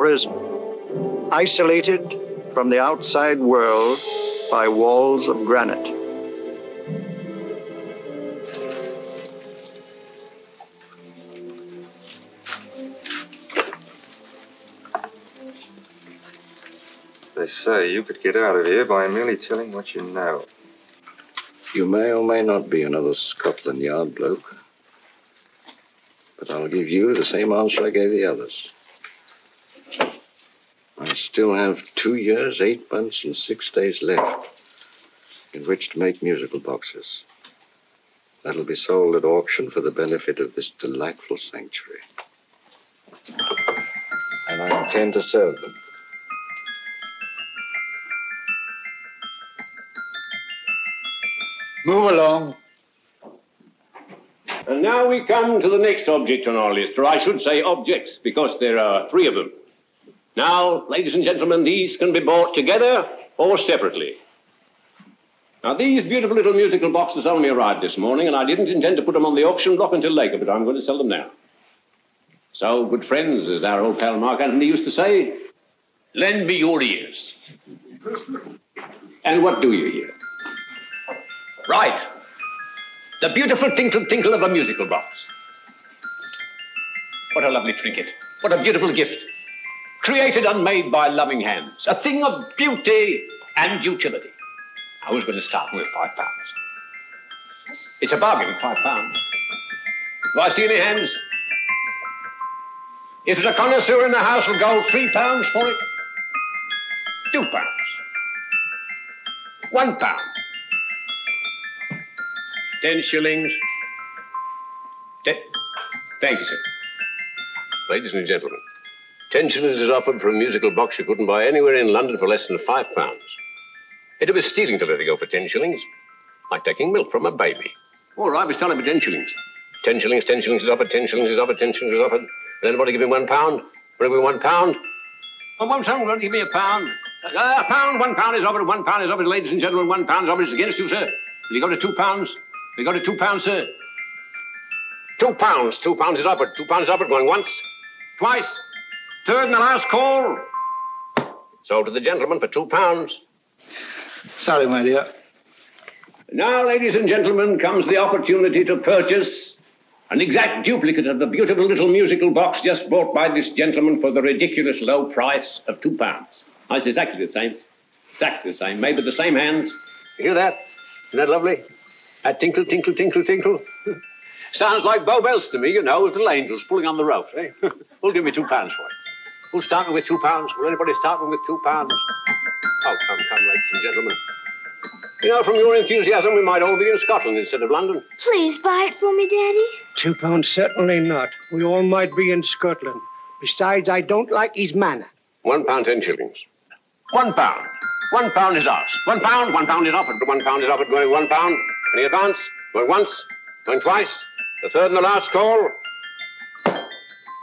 prison, isolated from the outside world by walls of granite. They say you could get out of here by merely telling what you know. You may or may not be another Scotland Yard bloke. But I'll give you the same answer I gave the others. I still have 2 years, 8 months, and 6 days left in which to make musical boxes. That'll be sold at auction for the benefit of this delightful sanctuary. And I intend to serve them. Move along. And now we come to the next object on our list, or I should say objects, because there are 3 of them. Now, ladies and gentlemen, these can be bought together or separately. Now, these beautiful little musical boxes only arrived this morning, and I didn't intend to put them on the auction block until later, but I'm going to sell them now. So, good friends, as our old pal Mark Antony used to say, lend me your ears. And what do you hear? Right. The beautiful tinkle tinkle of a musical box. What a lovely trinket. What a beautiful gift. Created and made by loving hands. A thing of beauty and utility. I was going to start with £5. It's a bargain, £5. Do I see any hands? If there's a connoisseur in the house, will go £3 for it. £2. £1. 10 shillings. Thank you, sir. Ladies and gentlemen, 10 shillings is offered for a musical box you couldn't buy anywhere in London for less than £5. It'd be stealing to let it go for 10 shillings. Like taking milk from a baby. All right, we're selling for 10 shillings. 10 shillings, 10 shillings is offered, 10 shillings is offered, 10 shillings is offered. Will anybody give me £1? Will give me £1? Oh, won't someone give me £1? £1, £1 is offered, £1 is offered, ladies and gentlemen, £1 is offered. It's against you, sir. Will you go to £2? We go to £2, sir. £2. £2 is offered. £2 is offered. Going once, twice, third and the last call. Sold to the gentleman for £2. Sorry, my dear. Now, ladies and gentlemen, comes the opportunity to purchase an exact duplicate of the beautiful little musical box just bought by this gentleman for the ridiculous low price of £2. Now, it's exactly the same. Exactly the same. Made with the same hands. You hear that? Isn't that lovely? That tinkle, tinkle, tinkle, tinkle. Sounds like Bow Bells to me, you know, with little angels pulling on the rope, eh? Who'll give me £2 for it? Who's starting with £2? Will anybody start with £2? Oh, come, ladies and gentlemen. You know, from your enthusiasm, we might all be in Scotland instead of London. Please buy it for me, Daddy. £2, certainly not. We all might be in Scotland. Besides, I don't like his manner. £1, 10 shillings. £1. £1 is asked. £1 is offered. £1 is offered. Going £1. Any advance? Going once, going twice. The third and the last call.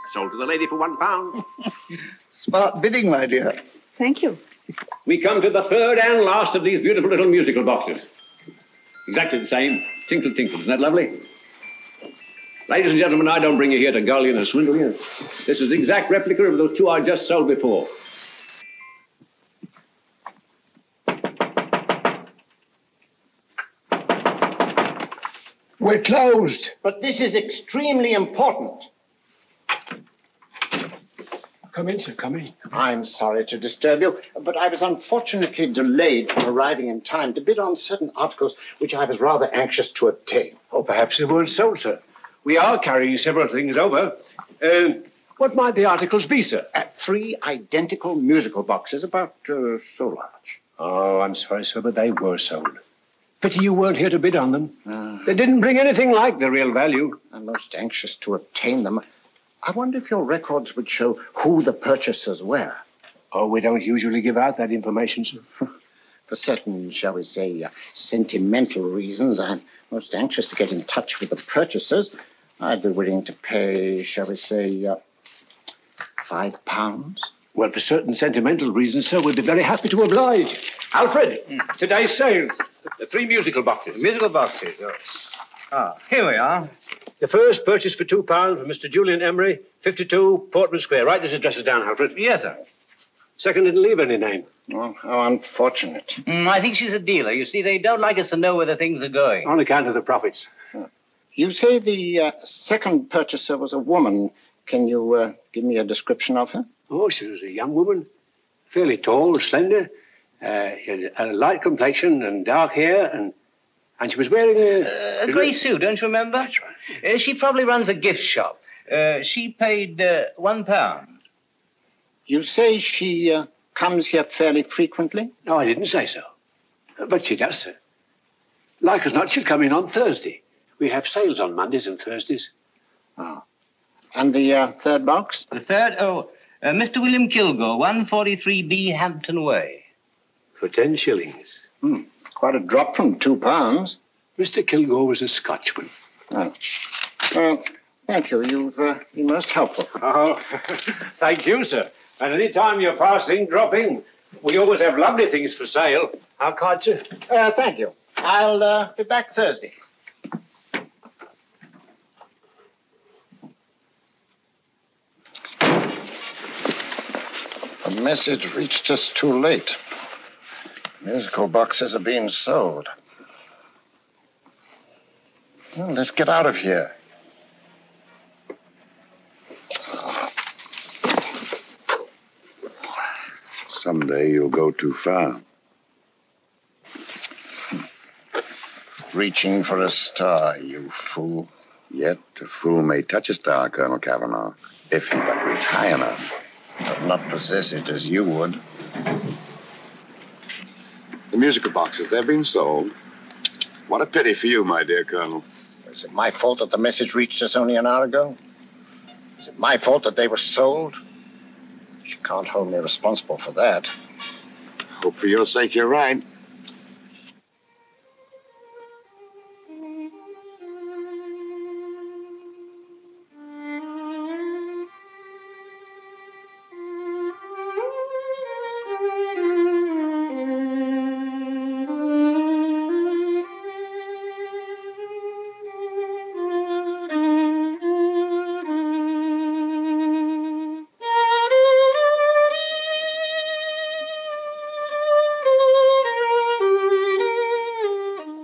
Sold to the lady for £1. Smart bidding, my dear. Thank you. We come to the third and last of these beautiful little musical boxes. Exactly the same. Tinkle, tinkle. Isn't that lovely? Ladies and gentlemen, I don't bring you here to gull you and swindle you. This is the exact replica of those 2 I just sold before. We're closed. But this is extremely important. Come in, sir, come in. I'm sorry to disturb you, but I was unfortunately delayed from arriving in time to bid on certain articles which I was rather anxious to obtain. Oh, perhaps they weren't sold, sir. We are carrying several things over. What might the articles be, sir? 3 identical musical boxes, about so large. Oh, I'm sorry, sir, but they were sold. Pity you weren't here to bid on them. They didn't bring anything like the real value. I'm most anxious to obtain them. I wonder if your records would show who the purchasers were. Oh, we don't usually give out that information, sir. For certain, shall we say, sentimental reasons, I'm most anxious to get in touch with the purchasers. I'd be willing to pay, shall we say, £5. Well, for certain sentimental reasons, sir, we'd be very happy to oblige. Alfred, today's sales. The 3 musical boxes. Musical boxes, yes. Ah, here we are. The first purchase for £2 from Mr. Julian Emery, 52 Portman Square. Write this address down, Alfred. Yes, sir. Second didn't leave any name. Oh, how unfortunate. I think she's a dealer. You see, they don't like us to know where the things are going. On account of the profits. You say the second purchaser was a woman. Can you give me a description of her? Oh, she was a young woman, fairly tall, slender, had a light complexion and dark hair, and she was wearing A grey suit, don't you remember? That's right. She probably runs a gift shop. She paid £1. You say she comes here fairly frequently? No, I didn't say so. But she does, sir. Like as not, she'll come in on Thursday. We have sales on Mondays and Thursdays. Oh. And the third box? The third, Mr. William Kilgore, 143B Hampton Way. For 10 shillings. Quite a drop from £2. Mr. Kilgore was a Scotchman. Oh. Well, thank you. You've been most helpful. Oh, thank you, sir. And any time you're passing, drop in. We always have lovely things for sale. How kind, sir? Thank you. I'll be back Thursday. The message reached us too late. Musical boxes are being sold. Well, let's get out of here. Someday you'll go too far. Reaching for a star, you fool. Yet a fool may touch a star, Colonel Cavanaugh, if he but reach high enough. But not possess it as you would. The musical boxes, they're being sold. What a pity for you, my dear Colonel. Is it my fault that the message reached us only an hour ago? Is it my fault that they were sold? You can't hold me responsible for that. Hope for your sake you're right.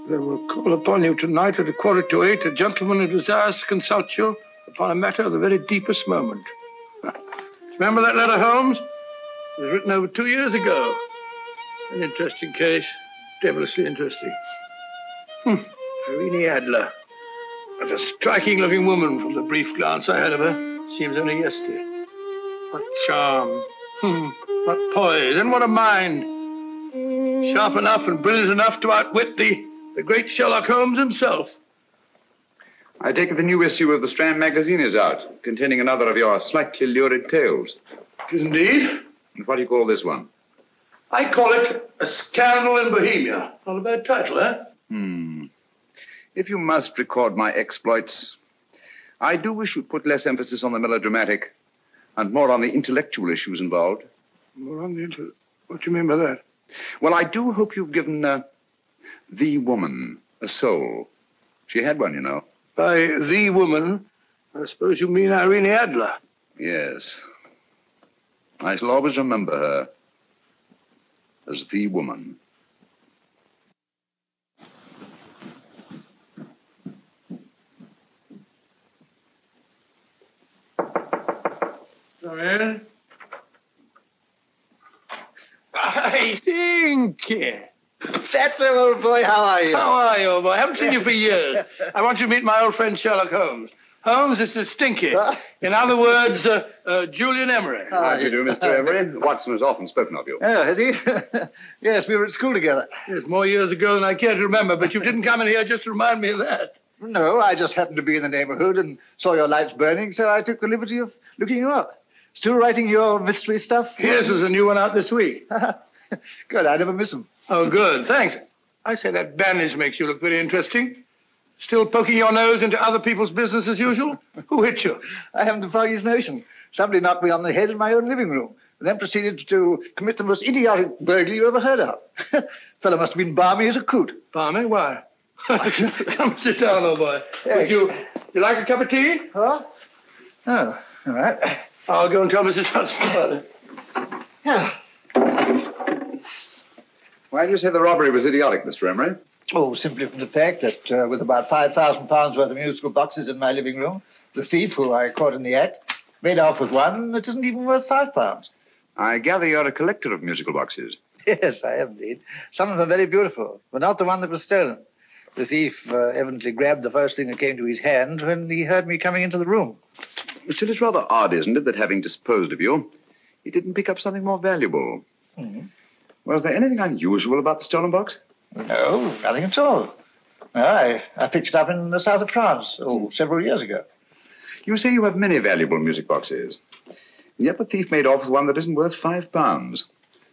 They will call upon you tonight at 7:45. A gentleman who desires to consult you upon a matter of the very deepest moment. Remember that letter, Holmes? It was written over 2 years ago. An interesting case. Devilishly interesting. Irene Adler. What a striking-looking woman from the brief glance I had of her. Seems only yesterday. What charm. What poise. And what a mind. Sharp enough and brilliant enough to outwit the great Sherlock Holmes himself. I take it the new issue of the Strand magazine is out, containing another of your slightly lurid tales. It is indeed. And what do you call this one? I call it A Scandal in Bohemia. Not a bad title, eh? If you must record my exploits, I do wish you'd put less emphasis on the melodramatic and more on the intellectual issues involved. More on what do you mean by that? Well, I do hope you've given the woman a soul. She had one, you know. By the woman, I suppose you mean Irene Adler. Yes. I shall always remember her as the woman. Come in. I think. That's it, old boy. How are you? How are you, old boy? I haven't seen you for years. I want you to meet my old friend Sherlock Holmes. Holmes, this is Stinky. In other words, Julian Emery. How do you do, Mr. Emery? Watson has often spoken of you. Oh, has he? Yes, we were at school together. Yes, more years ago than I care to remember, but you didn't come in here just to remind me of that. No, I just happened to be in the neighborhood and saw your lights burning, so I took the liberty of looking you up. Still writing your mystery stuff? Yes, there's a new one out this week. Good, I never miss them. Oh, good, thanks. I say that bandage makes you look very interesting. Still poking your nose into other people's business as usual? Who hit you? I haven't the foggiest notion. Somebody knocked me on the head in my own living room, and then proceeded to commit the most idiotic burglary you ever heard of. Fellow must have been balmy as a coot. Balmy? Why? Come sit down, old boy. Would you like a cup of tea? Huh? Oh, all right. I'll go and tell Mrs. Hudson about it. Yeah. Why do you say the robbery was idiotic, Mr. Emery? Oh, simply from the fact that with about £5,000 worth of musical boxes in my living room, the thief, who I caught in the act, made off with one that isn't even worth £5. I gather you're a collector of musical boxes. Yes, I am indeed. Some of them are very beautiful, but not the one that was stolen. The thief evidently grabbed the first thing that came to his hand when he heard me coming into the room. Still, it's rather odd, isn't it, that having disposed of you, he didn't pick up something more valuable. Mm-hmm. Was there anything unusual about the stolen box? No, nothing at all. No, I picked it up in the south of France, several years ago. You say you have many valuable music boxes, and yet the thief made off with one that isn't worth £5.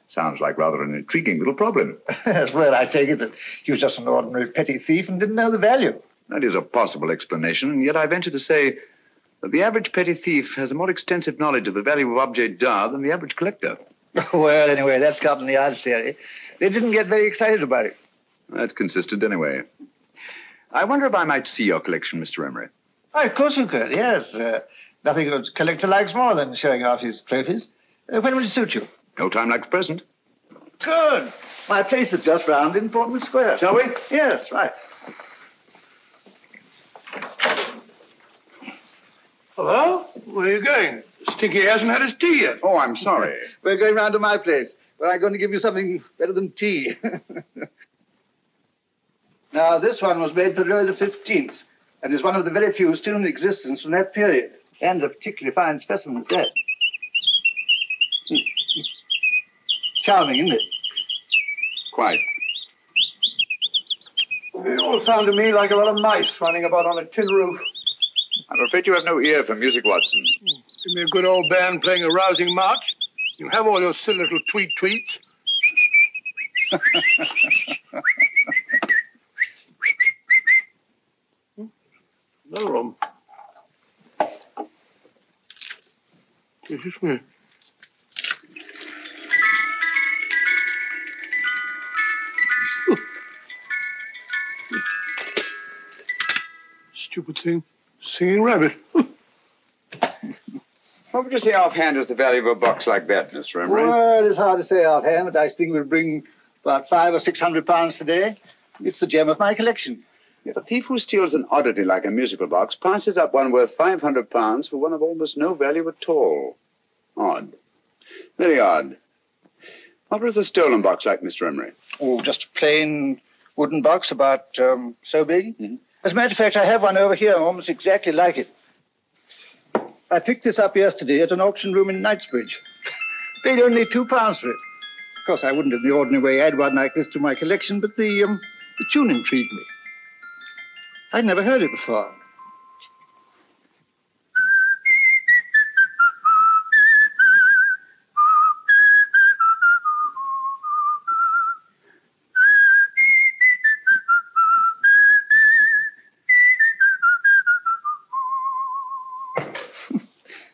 Sounds like rather an intriguing little problem. Well, I take it that he was just an ordinary petty thief and didn't know the value. That is a possible explanation, and yet I venture to say that the average petty thief has a more extensive knowledge of the value of objets d'art than the average collector. Well, anyway, that's Scotland Yard's theory. They didn't get very excited about it. That's consistent anyway. I wonder if I might see your collection, Mr. Emery. Oh, of course you could, yes. Nothing a collector likes more than showing off his trophies. When would it suit you? No time like the present. Good. My place is just round in Portman Square. Shall we? Yes, right. Hello? Where are you going? Stinky hasn't had his tea yet. Oh, I'm sorry. We're going round to my place, where I'm going to give you something better than tea. Now, this one was made for Louis XV, and is one of the very few still in existence from that period. And a particularly fine specimen at that. Charming, isn't it? Quite. They all sound to me like a lot of mice running about on a tin roof. I'm afraid you have no ear for music, Watson. Give me a good old band playing a rousing march. You have all your silly little tweets. Another one. This is me. Stupid thing. Singing rabbit. What would you say offhand is the value of a box like that, Mr. Emery? Well, it's hard to say offhand, but I think we'll bring about £500 or £600 today. It's the gem of my collection. Yet a thief who steals an oddity like a musical box passes up one worth £500 for one of almost no value at all. Odd. Very odd. What was the stolen box like, Mr. Emery? Oh, just a plain wooden box about so big. Mm-hmm. As a matter of fact, I have one over here almost exactly like it. I picked this up yesterday at an auction room in Knightsbridge. Paid only £2 for it. Of course, I wouldn't in the ordinary way add one like this to my collection, but the tune intrigued me. I'd never heard it before.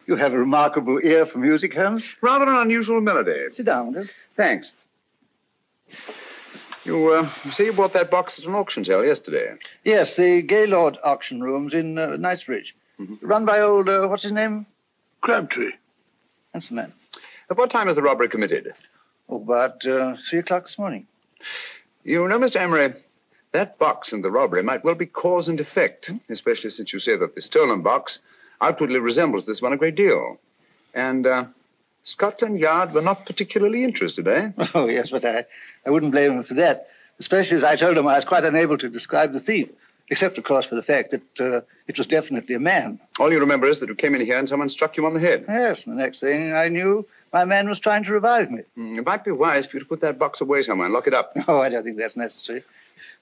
You have a remarkable ear for music, Holmes. Rather an unusual melody. Sit down, Will. Thanks. You say you bought that box at an auction sale yesterday? Yes, the Gaylord auction rooms in Knightsbridge. Mm-hmm. Run by old, what's his name? Crabtree. That's the man. At what time was the robbery committed? Oh, about 3 o'clock this morning. You know, Mr. Emery, that box and the robbery might well be cause and effect, especially since you say that the stolen box outwardly resembles this one a great deal. And Scotland Yard were not particularly interested, eh? Oh, yes, but I wouldn't blame them for that, especially as I told them I was quite unable to describe the thief, except, of course, for the fact that it was definitely a man. All you remember is that you came in here and someone struck you on the head. Yes, and the next thing I knew, my man was trying to revive me. It might be wise for you to put that box away somewhere and lock it up. Oh, I don't think that's necessary.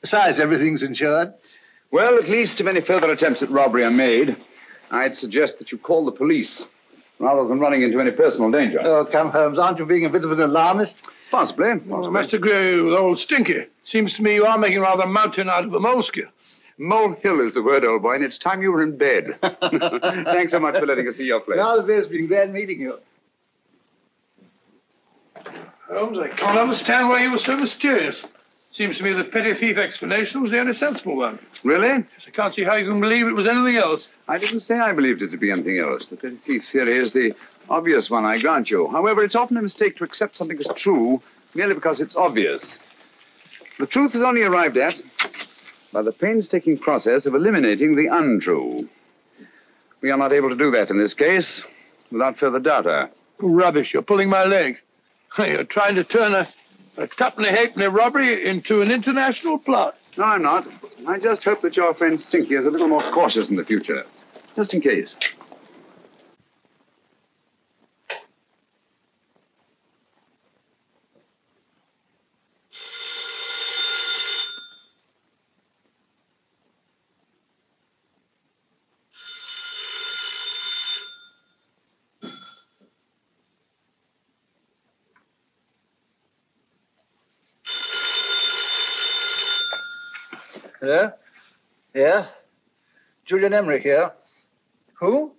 Besides, everything's insured. Well, at least if any further attempts at robbery are made, I'd suggest that you call the police, rather than running into any personal danger. Oh, come, Holmes, aren't you being a bit of an alarmist? Possibly. Well, I must agree with old Stinky. Seems to me you are making rather a mountain out of a molehill. Molehill is the word, old boy, and it's time you were in bed. Thanks so much for letting us see your place. Now, it's been glad meeting you. Holmes, I can't understand why you were so mysterious. Seems to me the petty thief explanation was the only sensible one. Really? Yes, I can't see how you can believe it was anything else. I didn't say I believed it to be anything else. The petty thief theory is the obvious one, I grant you. However, it's often a mistake to accept something as true merely because it's obvious. The truth is only arrived at by the painstaking process of eliminating the untrue. We are not able to do that in this case without further data. Rubbish, you're pulling my leg. You're trying to turn a tuppenny halfpenny robbery into an international plot. No, I'm not. I just hope that your friend Stinky is a little more cautious in the future. Just in case. Hello? Yeah? Julian Emery here. Who?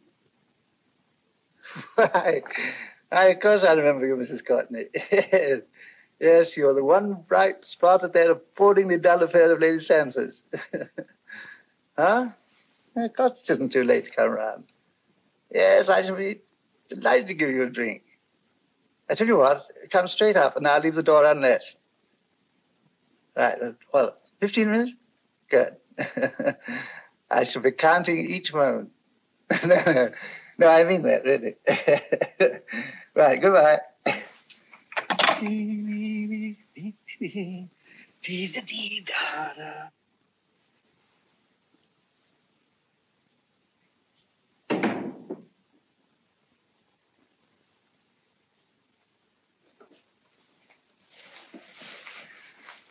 Why, of course I remember you, Mrs. Courtney. Yes, you're the one bright spot at that appallingly dull affair of Lady Sanford's. Huh? Of course it isn't too late to come round. Yes, I shall be delighted to give you a drink. I tell you what, come straight up and I'll leave the door unlatched. Right, well, 15 minutes? Good. I shall be counting each moment. No, I mean that, really. Right, goodbye.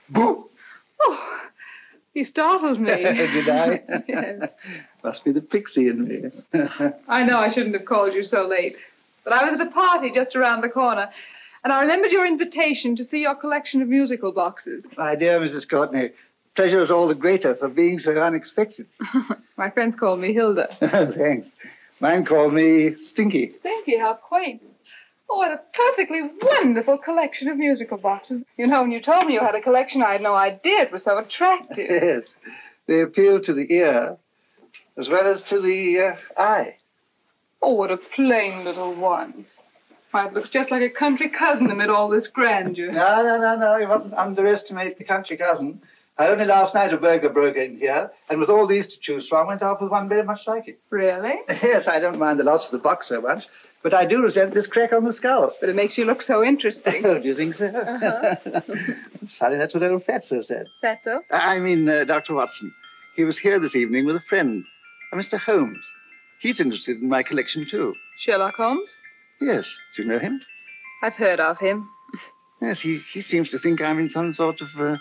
Boo! Oh, you startled me. Did I? Yes. Must be the pixie in me. I know I shouldn't have called you so late, but I was at a party just around the corner, and I remembered your invitation to see your collection of musical boxes. My dear Mrs. Courtney, pleasure is all the greater for being so unexpected. My friends call me Hilda. Thanks. Mine called me Stinky. Stinky, how quaint. Oh, what a perfectly wonderful collection of musical boxes. You know, when you told me you had a collection, I had no idea it was so attractive. Yes. They appeal to the ear as well as to the eye. Oh, what a plain little one. Why, it looks just like a country cousin amid all this grandeur. No. You mustn't underestimate the country cousin. Only last night a burglar broke in here, and with all these to choose from, went off with one very much like it. Really? Yes, I don't mind the loss of the box so much, but I do resent this crack on the skull. But it makes you look so interesting. Oh, do you think so? Uh-huh. It's funny, that's what old Fatso said. Fatso? I mean, Dr. Watson. He was here this evening with a friend, a Mr. Holmes. He's interested in my collection, too. Sherlock Holmes? Yes. Do you know him? I've heard of him. Yes, he seems to think I'm in some sort of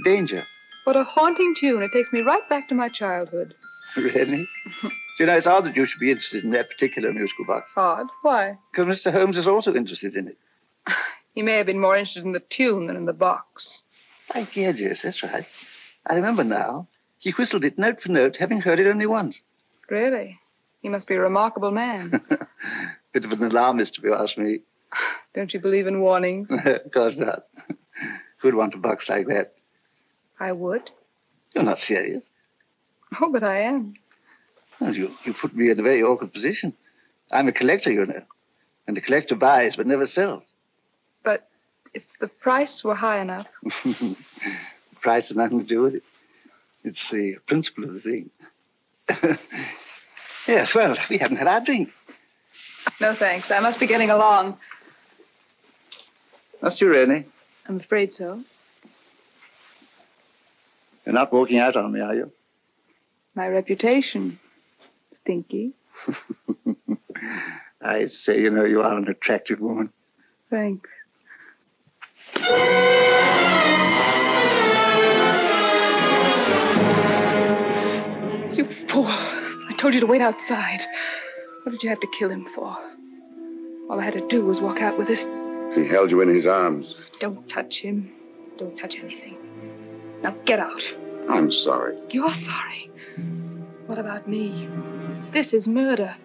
danger. What a haunting tune. It takes me right back to my childhood. Really? Do you know, it's odd that you should be interested in that particular musical box. Odd? Why? Because Mr. Holmes is also interested in it. He may have been more interested in the tune than in the box. My dear, yes, that's right. I remember now. He whistled it note for note, having heard it only once. Really? He must be a remarkable man. Bit of an alarmist, if you ask me. Don't you believe in warnings? Of course not. Who'd want a box like that? I would. You're not serious. Oh, but I am. Well, you put me in a very awkward position. I'm a collector, you know. And the collector buys but never sells. But if the price were high enough... The price has nothing to do with it. It's the principle of the thing. Yes, well, we haven't had our drink. No, thanks. I must be getting along. Must you really? I'm afraid so. You're not walking out on me, are you? My reputation, Stinky. I say, you know, you are an attractive woman. Thanks. You fool. I told you to wait outside. What did you have to kill him for? All I had to do was walk out with this. He held you in his arms. Don't touch him. Don't touch anything. Now get out. I'm sorry. You're sorry. What about me? This is murder.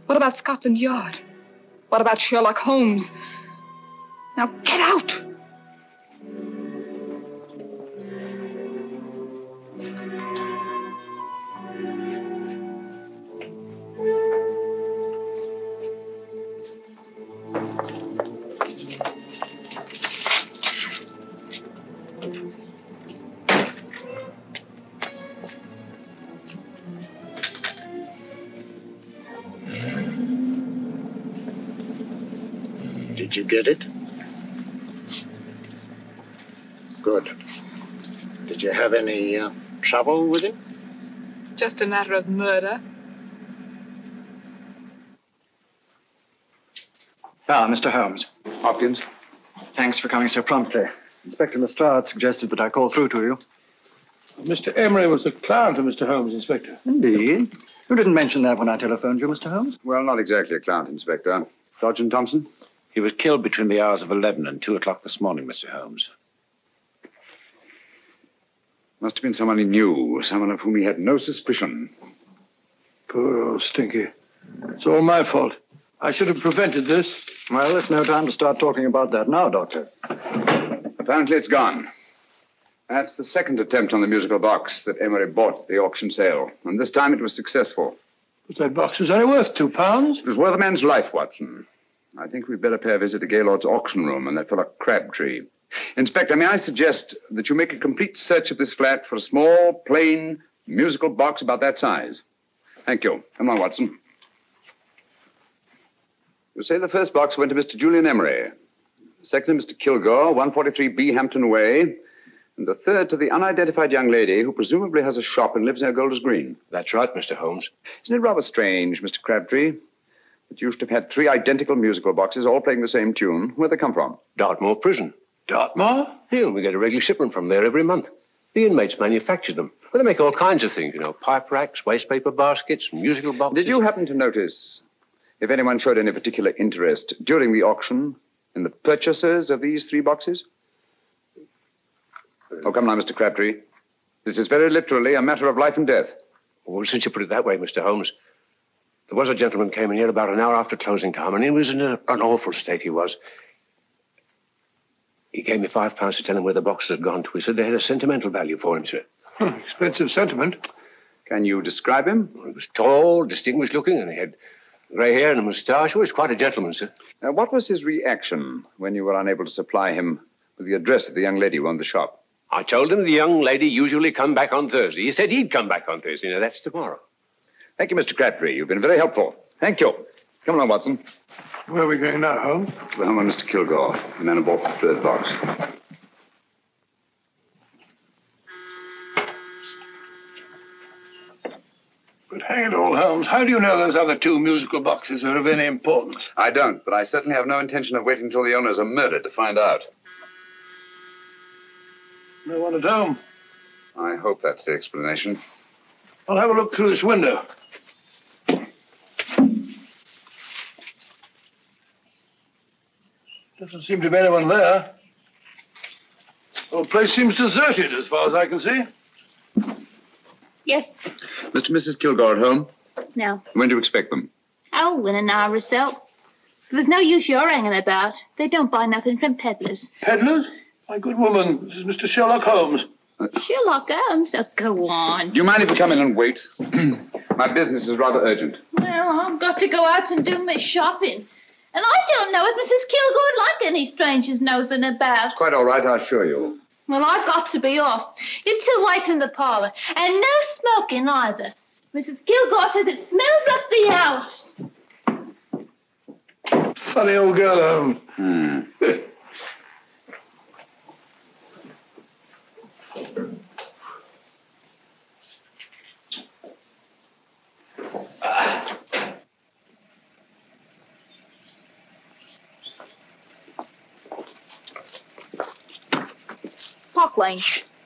What about Scotland Yard? What about Sherlock Holmes? Now get out! Did you get it? Good. Did you have any trouble with him? Just a matter of murder. Ah, Mr. Holmes. Hopkins. Thanks for coming so promptly. Inspector Lestrade suggested that I call through to you. Mr. Emery was the client of Mr. Holmes, Inspector. Indeed. You didn't mention that when I telephoned you, Mr. Holmes. Well, not exactly a client, Inspector. Sergeant Thompson? He was killed between the hours of 11 and 2 o'clock this morning, Mr. Holmes. Must have been someone he knew, someone of whom he had no suspicion. Poor old Stinky. It's all my fault. I should have prevented this. Well, it's no time to start talking about that now, Doctor. Apparently it's gone. That's the second attempt on the musical box that Emery bought at the auction sale. And this time it was successful. But that box was only worth £2. It was worth a man's life, Watson. I think we'd better pay a visit to Gaylord's auction room and that fellow Crabtree. Inspector, may I suggest that you make a complete search of this flat for a small, plain, musical box about that size? Thank you. Come on, Watson. You say the first box went to Mr. Julian Emery. The second to Mr. Kilgore, 143B Hampton Way. And the third to the unidentified young lady who presumably has a shop and lives near Golders Green. That's right, Mr. Holmes. Isn't it rather strange, Mr. Crabtree, that you should have had 3 identical musical boxes all playing the same tune? Where'd they come from? Dartmoor Prison. Dartmoor? Yeah, we get a regular shipment from there every month. The inmates manufacture them. Well, they make all kinds of things, pipe racks, waste paper baskets, musical boxes. Did you happen to notice if anyone showed any particular interest during the auction in the purchasers of these 3 boxes? Oh, come now, Mr. Crabtree. This is very literally a matter of life and death. Well, since you put it that way, Mr. Holmes, there was a gentleman came in here about an hour after closing time, and he was in an awful state, he was. He gave me £5 to tell him where the boxes had gone to. He said they had a sentimental value for him, sir. Expensive sentiment. Can you describe him? He was tall, distinguished looking, and he had grey hair and a moustache. He was quite a gentleman, sir. What was his reaction when you were unable to supply him with the address of the young lady who owned the shop? I told him the young lady usually come back on Thursday. He said he'd come back on Thursday. Now, that's tomorrow. Thank you, Mr. Crabtree. You've been very helpful. Thank you. Come along, Watson. Where are we going now, Holmes? To the home of Mr. Kilgore, the man who bought the 3rd box. But hang it all, Holmes, how do you know those other 2 musical boxes are of any importance? I don't, but I certainly have no intention of waiting until the owners are murdered to find out. No one at home. I hope that's the explanation. I'll have a look through this window. Doesn't seem to be anyone there. The whole place seems deserted as far as I can see. Yes. Mr. and Mrs. Kilgore at home? No. When do you expect them? Oh, in an hour or so. There's no use your hanging about. They don't buy nothing from peddlers. Peddlers? My good woman, this is Mr. Sherlock Holmes. Sherlock Holmes? Oh, go on. Do you mind if we come in and wait? My business is rather urgent. Well, I've got to go out and do my shopping. And I don't know as Mrs. Kilgore like any strangers nosing about. Quite all right, I assure you. Well, I've got to be off. You two wait in the parlour. And no smoking either. Mrs. Kilgore says it smells up the house. Funny old girl, Holmes. Park Lane.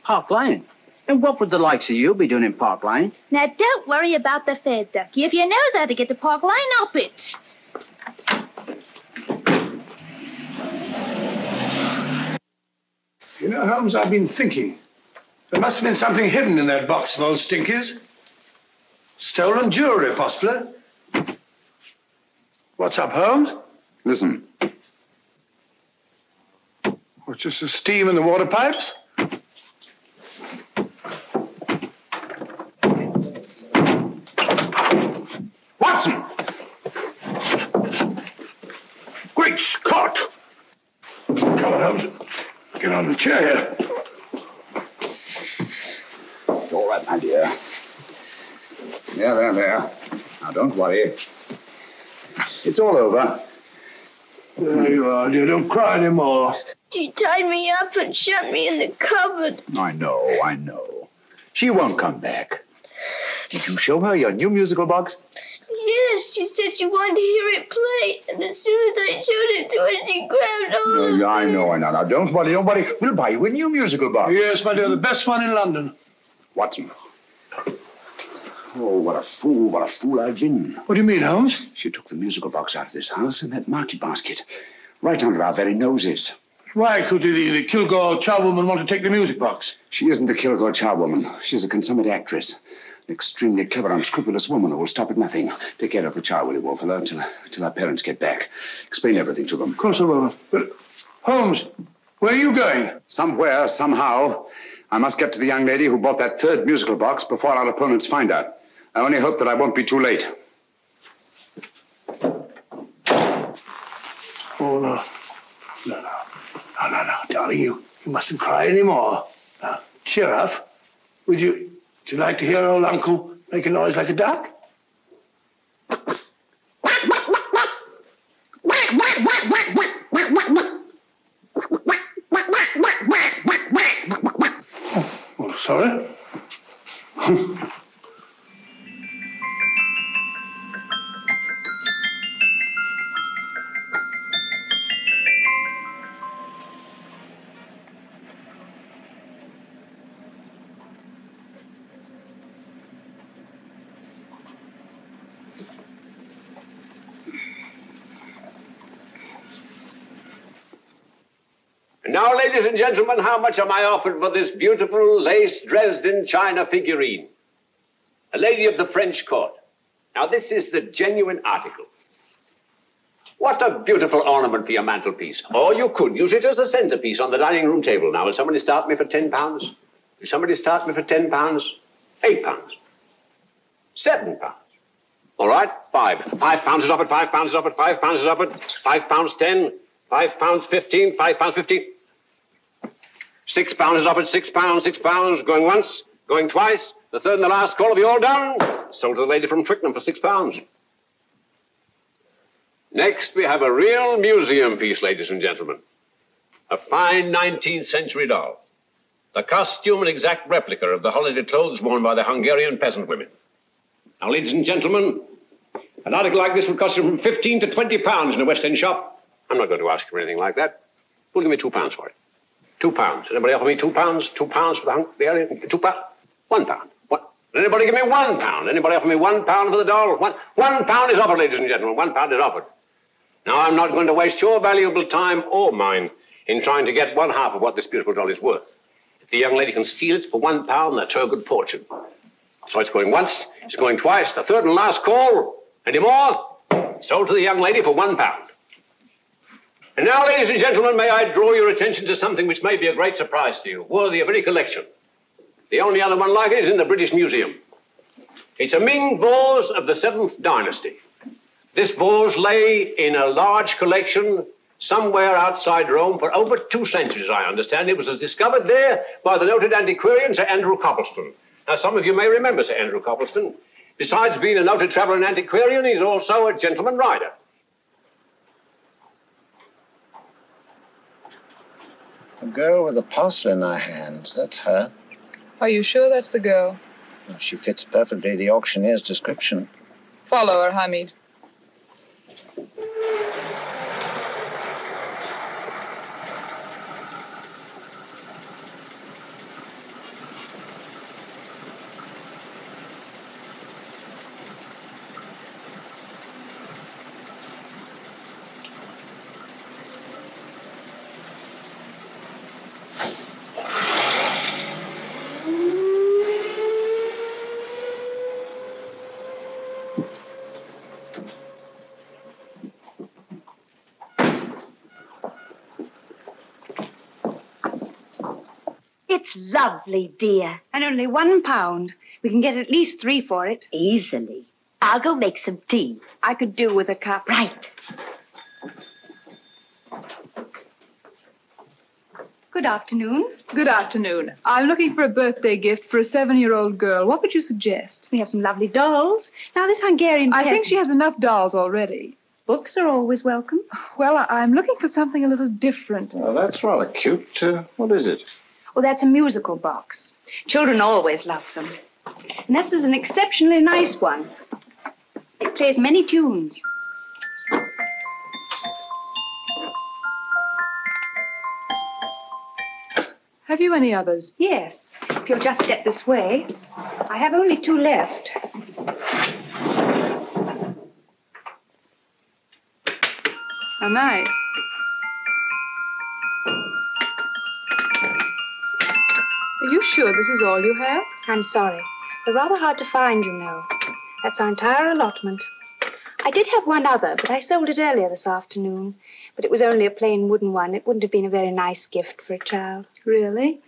Park Lane? And what would the likes of you be doing in Park Lane? Now, don't worry about the fare, Ducky. If you knows how to get to Park Lane, up it. You know, Holmes, I've been thinking. There must have been something hidden in that box of old Stinky's. Stolen jewelry, possibly. What's up, Holmes? Listen. What's just the steam in the water pipes? Watson! Great Scott! Come on, Holmes. Get on the chair here. All right, my dear. There. Now, don't worry. It's all over. There you are, dear. Don't cry anymore. She tied me up and shut me in the cupboard. I know. She won't come back. Did you show her your new musical box? Yes, she said she wanted to hear it play, and as soon as I showed it to her, she grabbed hold of it. I know. Now, don't worry. We'll buy you a new musical box. Yes, my dear, the best one in London. Watson. Oh, what a fool I've been. What do you mean, Holmes? She took the musical box out of this house in that market basket, right under our very noses. Why could the Kilgore charwoman want to take the music box? She isn't the Kilgore charwoman. She's a consummate actress. An extremely clever, unscrupulous woman who will stop at nothing. Take care of the child, will you, Wolfella, until our parents get back. Explain everything to them. Of course I will. But, Holmes, where are you going? Somewhere, somehow. I must get to the young lady who bought that third musical box before our opponents find out. I only hope that I won't be too late. Oh, no. No, darling, you mustn't cry anymore. Now, cheer up. Would you like to hear old Uncle make a noise like a duck? Oh, sorry. Now, ladies and gentlemen, how much am I offered for this beautiful lace Dresden china figurine? A lady of the French court. Now, this is the genuine article. What a beautiful ornament for your mantelpiece. Or you could use it as a centerpiece on the dining room table. Now, will somebody start me for £10? Will somebody start me for £10? £8? £7? All right, £5 is offered, £5 is offered, £5 is offered, £5.10, £5.15, £5.15. £6 is offered, £6, going once, going twice. The third and the last call. Have you all done? Sold to the lady from Twickenham for £6. Next, we have a real museum piece, ladies and gentlemen. A fine 19th century doll. The costume an exact replica of the holiday clothes worn by the Hungarian peasant women. Now, ladies and gentlemen, an article like this would cost you from £15 to £20 in a West End shop. I'm not going to ask you for anything like that. Who'll give me £2 for it? £2. Anybody offer me £2? £2 for the Hungarian? £2? £1. What? Anybody give me £1? Anybody offer me £1 for the doll? £1 is offered, ladies and gentlemen. £1 is offered. Now, I'm not going to waste your valuable time or mine in trying to get one half of what this beautiful doll is worth. If the young lady can steal it for £1, that's her good fortune. So it's going once, it's going twice, the third and last call. Any more? Sold to the young lady for £1. And now, ladies and gentlemen, may I draw your attention to something which may be a great surprise to you, worthy of any collection. The only other one like it is in the British Museum. It's a Ming vase of the 7th dynasty. This vase lay in a large collection somewhere outside Rome for over 2 centuries, I understand. It was discovered there by the noted antiquarian Sir Andrew Coppleston. Now, some of you may remember Sir Andrew Coppleston. Besides being a noted traveler and antiquarian, he's also a gentleman rider. The girl with the parcel in her hands, that's her. Are you sure that's the girl? Well, she fits perfectly the auctioneer's description. Follow her, Hamid. It's lovely, dear. And only £1. We can get at least 3 for it. Easily. I'll go make some tea. I could do with a cup. Right. Good afternoon. Good afternoon. I'm looking for a birthday gift for a 7-year-old girl. What would you suggest? We have some lovely dolls. Now, this Hungarian I think peasant... she has enough dolls already. Books are always welcome. Well, I'm looking for something a little different. Oh, that's rather cute. What is it? Oh, that's a musical box. Children always love them. And this is an exceptionally nice one. It plays many tunes. Have you any others? Yes. If you'll just step this way. I have only 2 left. Oh, nice. Are you sure this is all you have? I'm sorry. They're rather hard to find, you know. That's our entire allotment. I did have one other, but I sold it earlier this afternoon. But it was only a plain wooden one. It wouldn't have been a very nice gift for a child. Really?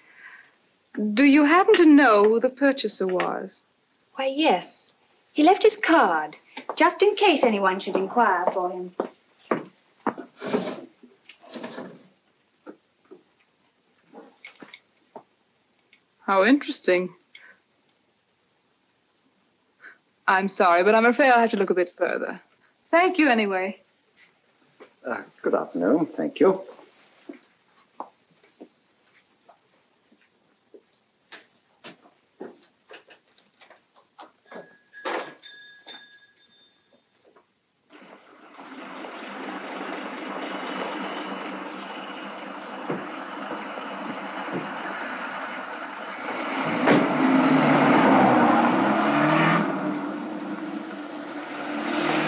Do you happen to know who the purchaser was? Why, yes. He left his card, just in case anyone should inquire for him. How interesting. I'm sorry, but I'm afraid I'll have to look a bit further. Thank you anyway. Good afternoon. Thank you.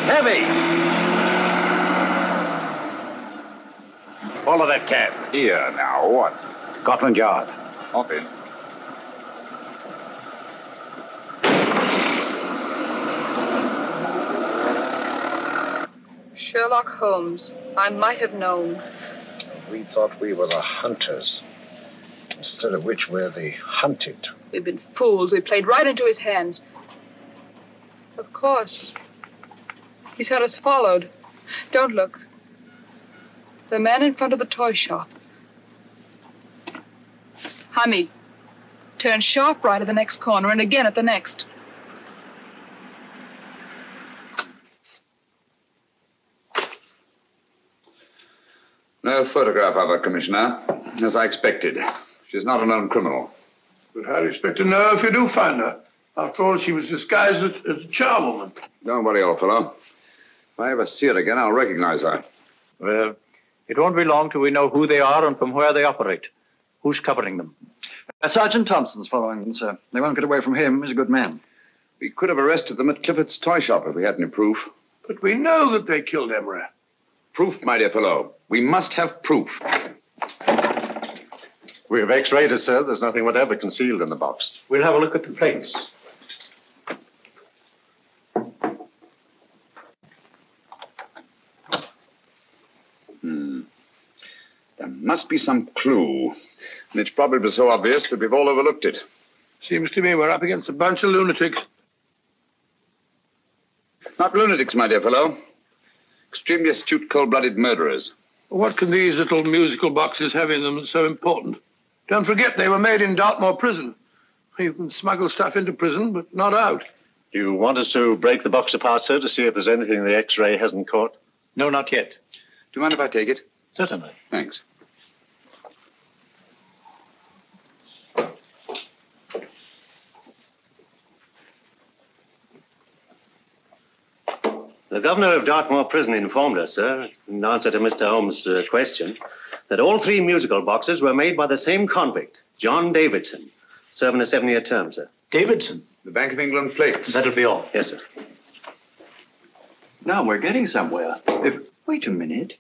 Heavy! Follow that cab. Here now, what? Scotland Yard. Hop in. Sherlock Holmes. I might have known. We thought we were the hunters, instead of which we're the hunted. We've been fools. We played right into his hands. Of course. He's had us followed. Don't look. The man in front of the toy shop. Hamid, turn sharp right at the next corner and again at the next. No photograph of her, Commissioner. As I expected. She's not a known criminal. But how do you expect to know if you do find her? After all, she was disguised as a charwoman. Don't worry, old fellow. If I ever see her again, I'll recognize her. Well, it won't be long till we know who they are and from where they operate. Who's covering them? Sergeant Thompson's following them, sir. They won't get away from him. He's a good man. We could have arrested them at Clifford's toy shop if we had any proof. But we know that they killed Emery. Proof, my dear fellow. We must have proof. We have x-rayed it, sir. There's nothing whatever concealed in the box. We'll have a look at the plates. There must be some clue. And it's probably so obvious that we've all overlooked it. Seems to me we're up against a bunch of lunatics. Not lunatics, my dear fellow. Extremely astute, cold-blooded murderers. What can these little musical boxes have in them that's so important? Don't forget, they were made in Dartmoor prison. You can smuggle stuff into prison, but not out. Do you want us to break the box apart, sir, to see if there's anything the x-ray hasn't caught? No, not yet. Do you mind if I take it? Certainly. Thanks. The governor of Dartmoor Prison informed us, sir, in answer to Mr. Holmes' question, that all 3 musical boxes were made by the same convict, John Davidson, serving a 7-year term, sir. Davidson? The Bank of England plates. That'll be all. Yes, sir. Now we're getting somewhere. Wait a minute.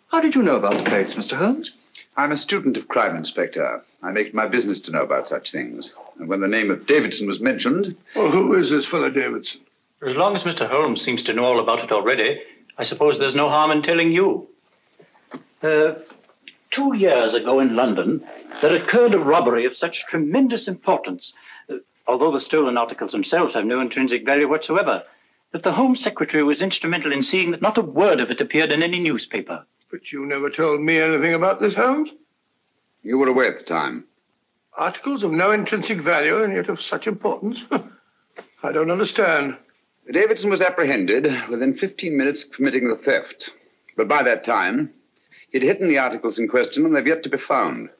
How did you know about the plates, Mr. Holmes? I'm a student of crime, Inspector. I make it my business to know about such things. And when the name of Davidson was mentioned... Well, who is this fellow Davidson? As long as Mr. Holmes seems to know all about it already, I suppose there's no harm in telling you. 2 years ago in London, there occurred a robbery of such tremendous importance, although the stolen articles themselves have no intrinsic value whatsoever, that the Home Secretary was instrumental in seeing that not a word of it appeared in any newspaper. But you never told me anything about this, Holmes. You were away at the time. Articles of no intrinsic value and yet of such importance? I don't understand. Davidson was apprehended within 15 minutes of committing the theft. But by that time, he'd hidden the articles in question, and they've yet to be found.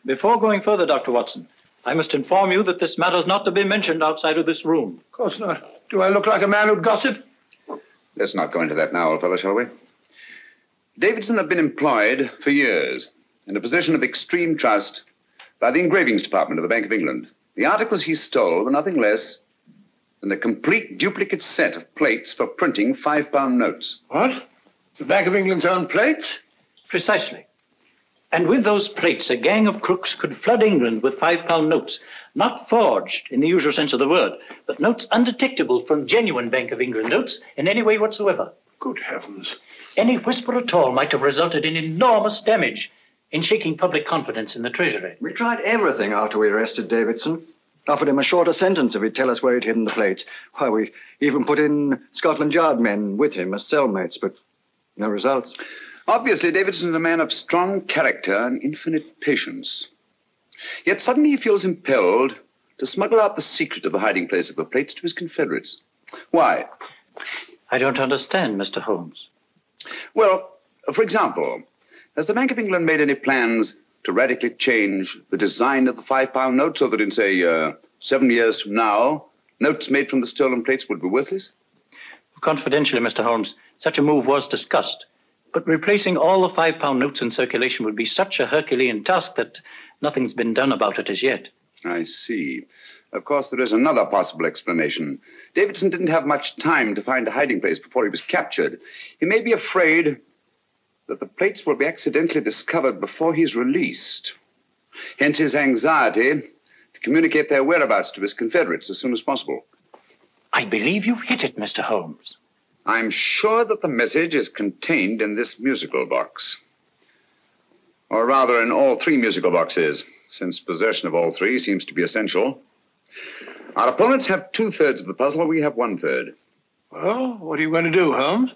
Before going further, Dr. Watson, I must inform you that this matter's not to be mentioned outside of this room. Of course not. Do I look like a man who'd gossip? Let's not go into that now, old fellow, shall we? Davidson had been employed for years in a position of extreme trust by the engravings department of the Bank of England. The articles he stole were nothing less than a complete duplicate set of plates for printing £5 notes. What? The Bank of England's own plates? Precisely. And with those plates, a gang of crooks could flood England with £5 notes, not forged in the usual sense of the word, but notes undetectable from genuine Bank of England notes in any way whatsoever. Good heavens. Any whisper at all might have resulted in enormous damage in shaking public confidence in the Treasury. We tried everything after we arrested Davidson. Offered him a shorter sentence if he'd tell us where he'd hidden the plates. Why, we even put in Scotland Yard men with him as cellmates, but no results. Obviously, Davidson is a man of strong character and infinite patience. Yet suddenly he feels impelled to smuggle out the secret of the hiding place of the plates to his confederates. Why? I don't understand, Mr. Holmes. Well, for example, has the Bank of England made any plans to radically change the design of the £5 note so that in, say, 7 years from now, notes made from the stolen plates would be worthless? Confidentially, Mr. Holmes, such a move was discussed. But replacing all the £5 notes in circulation would be such a Herculean task that nothing's been done about it as yet. I see. Of course, there is another possible explanation. Davidson didn't have much time to find a hiding place before he was captured. He may be afraid that the plates will be accidentally discovered before he's released. Hence his anxiety to communicate their whereabouts to his confederates as soon as possible. I believe you've hit it, Mr. Holmes. I'm sure that the message is contained in this musical box. Or rather, in all 3 musical boxes, since possession of all 3 seems to be essential. Our opponents have 2/3 of the puzzle, we have 1/3. Well, what are you going to do, Holmes?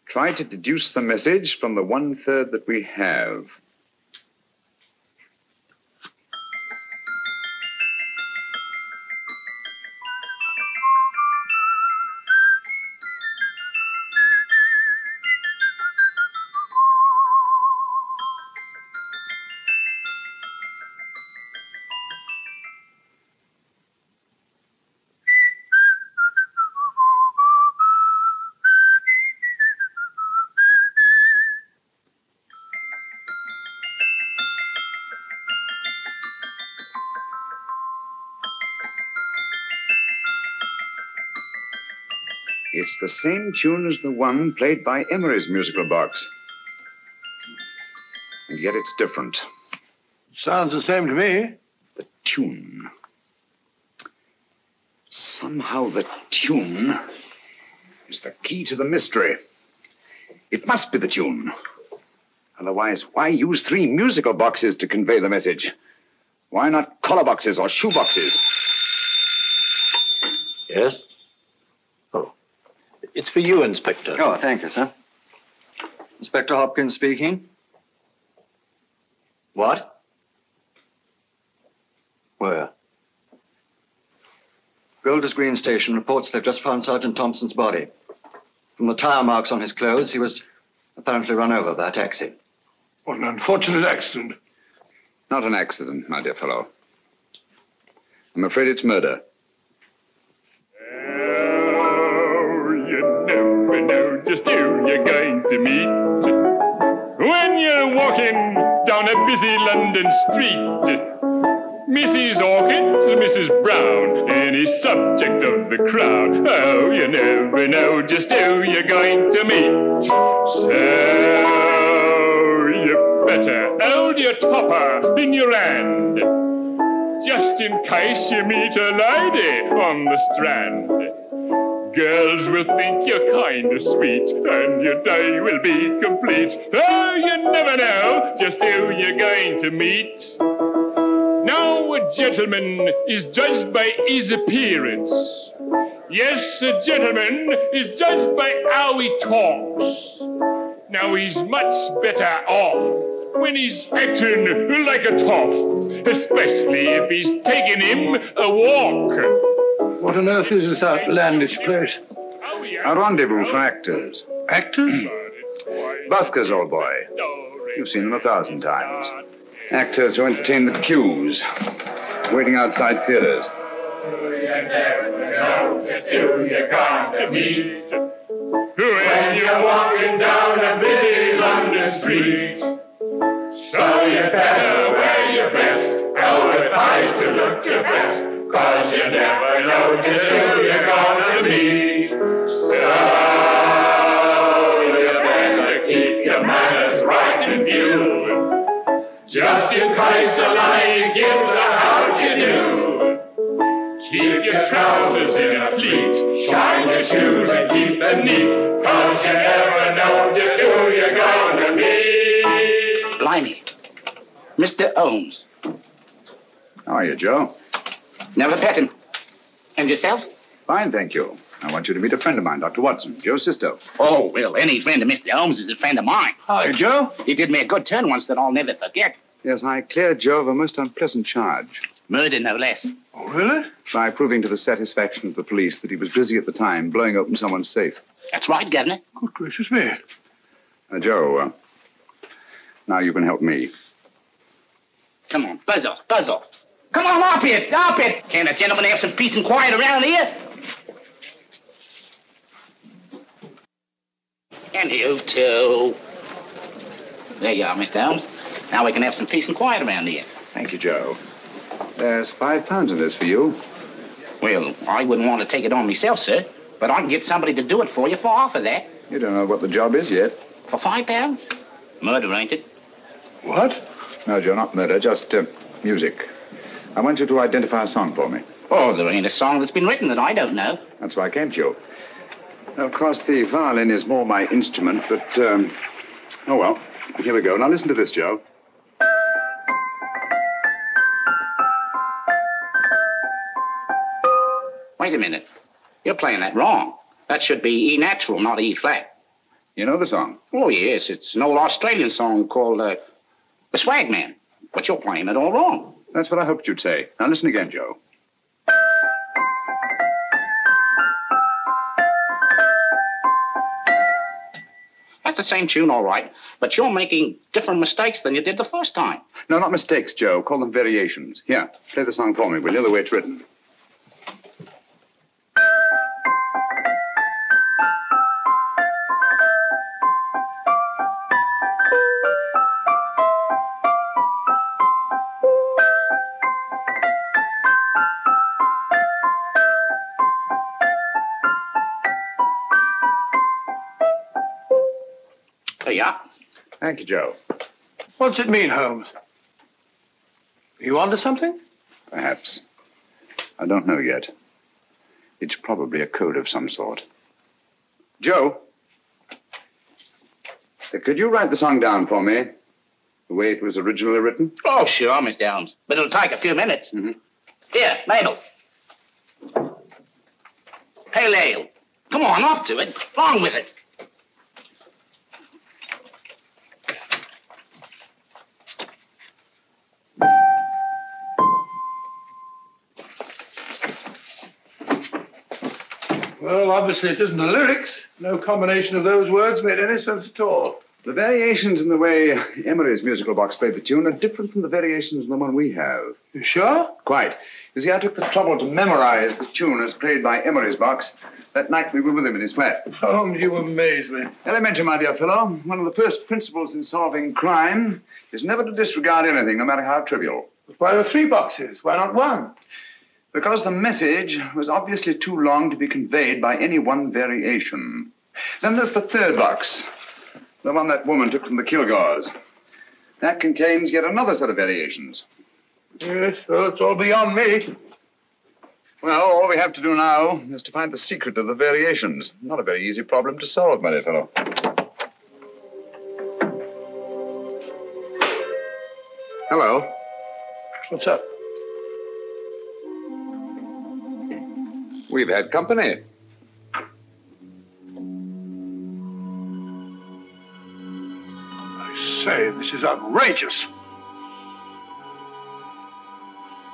Try to deduce the message from the 1/3 that we have. It's the same tune as the one played by Emery's musical box. And yet it's different. Sounds the same to me. The tune. Somehow the tune is the key to the mystery. It must be the tune. Otherwise, why use 3 musical boxes to convey the message? Why not collar boxes or shoe boxes? Yes? It's for you, Inspector. Oh, thank you, sir. Inspector Hopkins speaking. What? Where? Golders Green Station reports they've just found Sergeant Thompson's body. From the tire marks on his clothes, he was apparently run over by a taxi. What an unfortunate accident. Not an accident, my dear fellow. I'm afraid it's murder. Just who you're going to meet when you're walking down a busy London street. Mrs. Hawkins, Mrs. Brown, any subject of the crowd. Oh, you never know just who you're going to meet. So you better hold your topper in your hand, just in case you meet a lady on the Strand. Girls will think you're kind of sweet, and your day will be complete. Oh, you never know just who you're going to meet. Now, a gentleman is judged by his appearance. Yes, a gentleman is judged by how he talks. Now, he's much better off when he's acting like a toff, especially if he's taking him a walk. What on earth is this outlandish place? A rendezvous for actors. Actors? Buskers, old boy. You've seen them 1,000 times. Actors who entertain the queues, waiting outside theaters. You never know just who you're going to meet when you're walking down a busy London street. So you better wear your best. I'll advise to look your best, 'cause you never know just who you're going to meet. So you better keep your manners right in view, just in case a lie gives a how'd you do. Keep your trousers in a pleat, shine your shoes and keep them neat, 'cause you never know just who you're going to meet. Blimey. Mr. Holmes. How are you, Joe? Never met him. And yourself? Fine, thank you. I want you to meet a friend of mine, Dr. Watson, Joe Sisto. Oh, well, any friend of Mr. Holmes is a friend of mine. Hi, Joe. He did me a good turn once that I'll never forget. Yes, I cleared Joe of a most unpleasant charge. Murder, no less. Oh, really? By proving to the satisfaction of the police that he was busy at the time blowing open someone's safe. That's right, Governor. Good gracious me. Joe, now you can help me. Come on, buzz off, buzz off. Come on, up it, up it. Can't a gentleman have some peace and quiet around here? And you too. There you are, Mr. Holmes. Now we can have some peace and quiet around here. Thank you, Joe. There's £5 in this for you. Well, I wouldn't want to take it on myself, sir. But I can get somebody to do it for you for half of that. You don't know what the job is yet. For £5? Murder, ain't it? What? No, Joe, not murder, just music. I want you to identify a song for me. Oh, there ain't a song that's been written that I don't know. That's why I came to you. Of course, the violin is more my instrument, but, oh, well, here we go. Now listen to this, Joe. Wait a minute. You're playing that wrong. That should be E natural, not E flat. You know the song? Oh, yes. It's an old Australian song called The Swag Man. But you're playing it all wrong. That's what I hoped you'd say. Now listen again, Joe. That's the same tune, all right. But you're making different mistakes than you did the first time. No, not mistakes, Joe. Call them variations. Here, play the song for me, will you, the way it's written. There you are. Thank you, Joe. What's it mean, Holmes? Are you onto something? Perhaps. I don't know yet. It's probably a code of some sort. Joe, could you write the song down for me? The way it was originally written? Oh, sure, Mr. Holmes. But it'll take a few minutes. Mm-hmm. Here, Mabel. Pale ale. Come on, up to it. Along with it. Well, obviously it isn't the lyrics. No combination of those words made any sense at all. The variations in the way Emery's musical box played the tune are different from the variations in the one we have. You sure? Quite. You see, I took the trouble to memorize the tune as played by Emery's box that night we were with him in his flat. Holmes, you amaze me. Elementary, my dear fellow. One of the first principles in solving crime is never to disregard anything, no matter how trivial. But why are 3 boxes? Why not 1? Because the message was obviously too long to be conveyed by any one variation. Then there's the 3rd box, the one that woman took from the Kilgores. That contains yet another set of variations. Yes, well, it's all beyond me. Well, all we have to do now is to find the secret of the variations. Not a very easy problem to solve, my dear fellow. Hello. What's up? We've had company. I say, this is outrageous.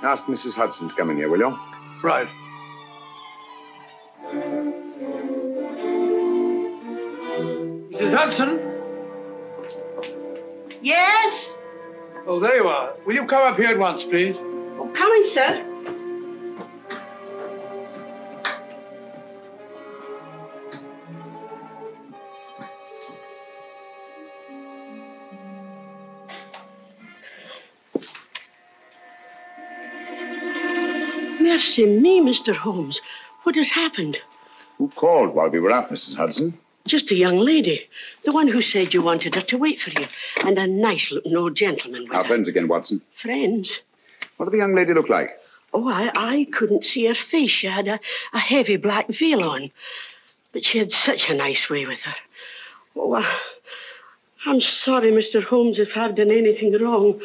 Ask Mrs. Hudson to come in here, will you? Right. Mrs. Hudson? Yes? Oh, there you are. Will you come up here at once, please? Oh, coming, sir. Mercy me, Mr. Holmes. What has happened? Who called while we were out, Mrs. Hudson? Just a young lady. The one who said you wanted her to wait for you. And a nice-looking old gentleman with Our her. friends again, Watson. Friends? What did the young lady look like? Oh, I couldn't see her face. She had a heavy black veil on. But she had such a nice way with her. Oh, I'm sorry, Mr. Holmes, if I've done anything wrong.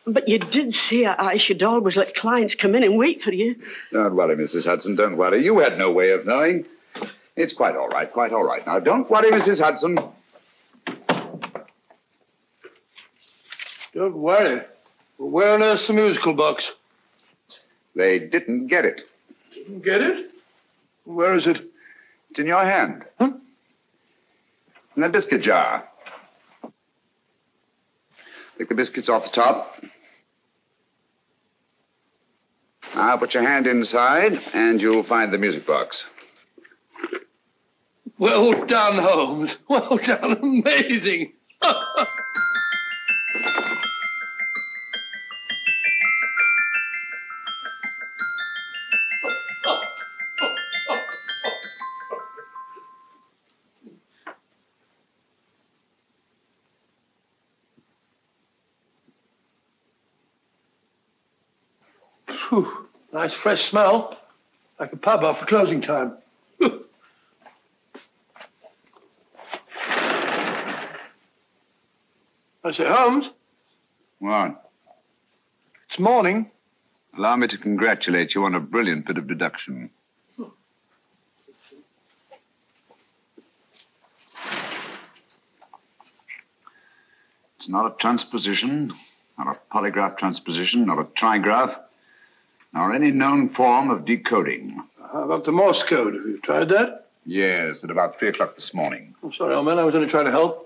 But you did say I should always let clients come in and wait for you. Don't worry, Mrs. Hudson, don't worry. You had no way of knowing. It's quite all right, quite all right. Now, don't worry, Mrs. Hudson. Don't worry. Where on earth's the musical box? They didn't get it. Didn't get it? Where is it? It's in your hand. Huh? In that biscuit jar. Take the biscuits off the top. Now put your hand inside, and you'll find the music box. Well done, Holmes. Well done. Amazing. Phew, nice fresh smell. Like a pub after closing time. I say, Holmes, What? it's morning. Allow me to congratulate you on a brilliant bit of deduction. It's not a transposition, not a polygraph transposition, not a trigraph, nor any known form of decoding. How about the Morse code? Have you tried that? Yes, at about 3 o'clock this morning. I'm sorry, old man. I was only trying to help.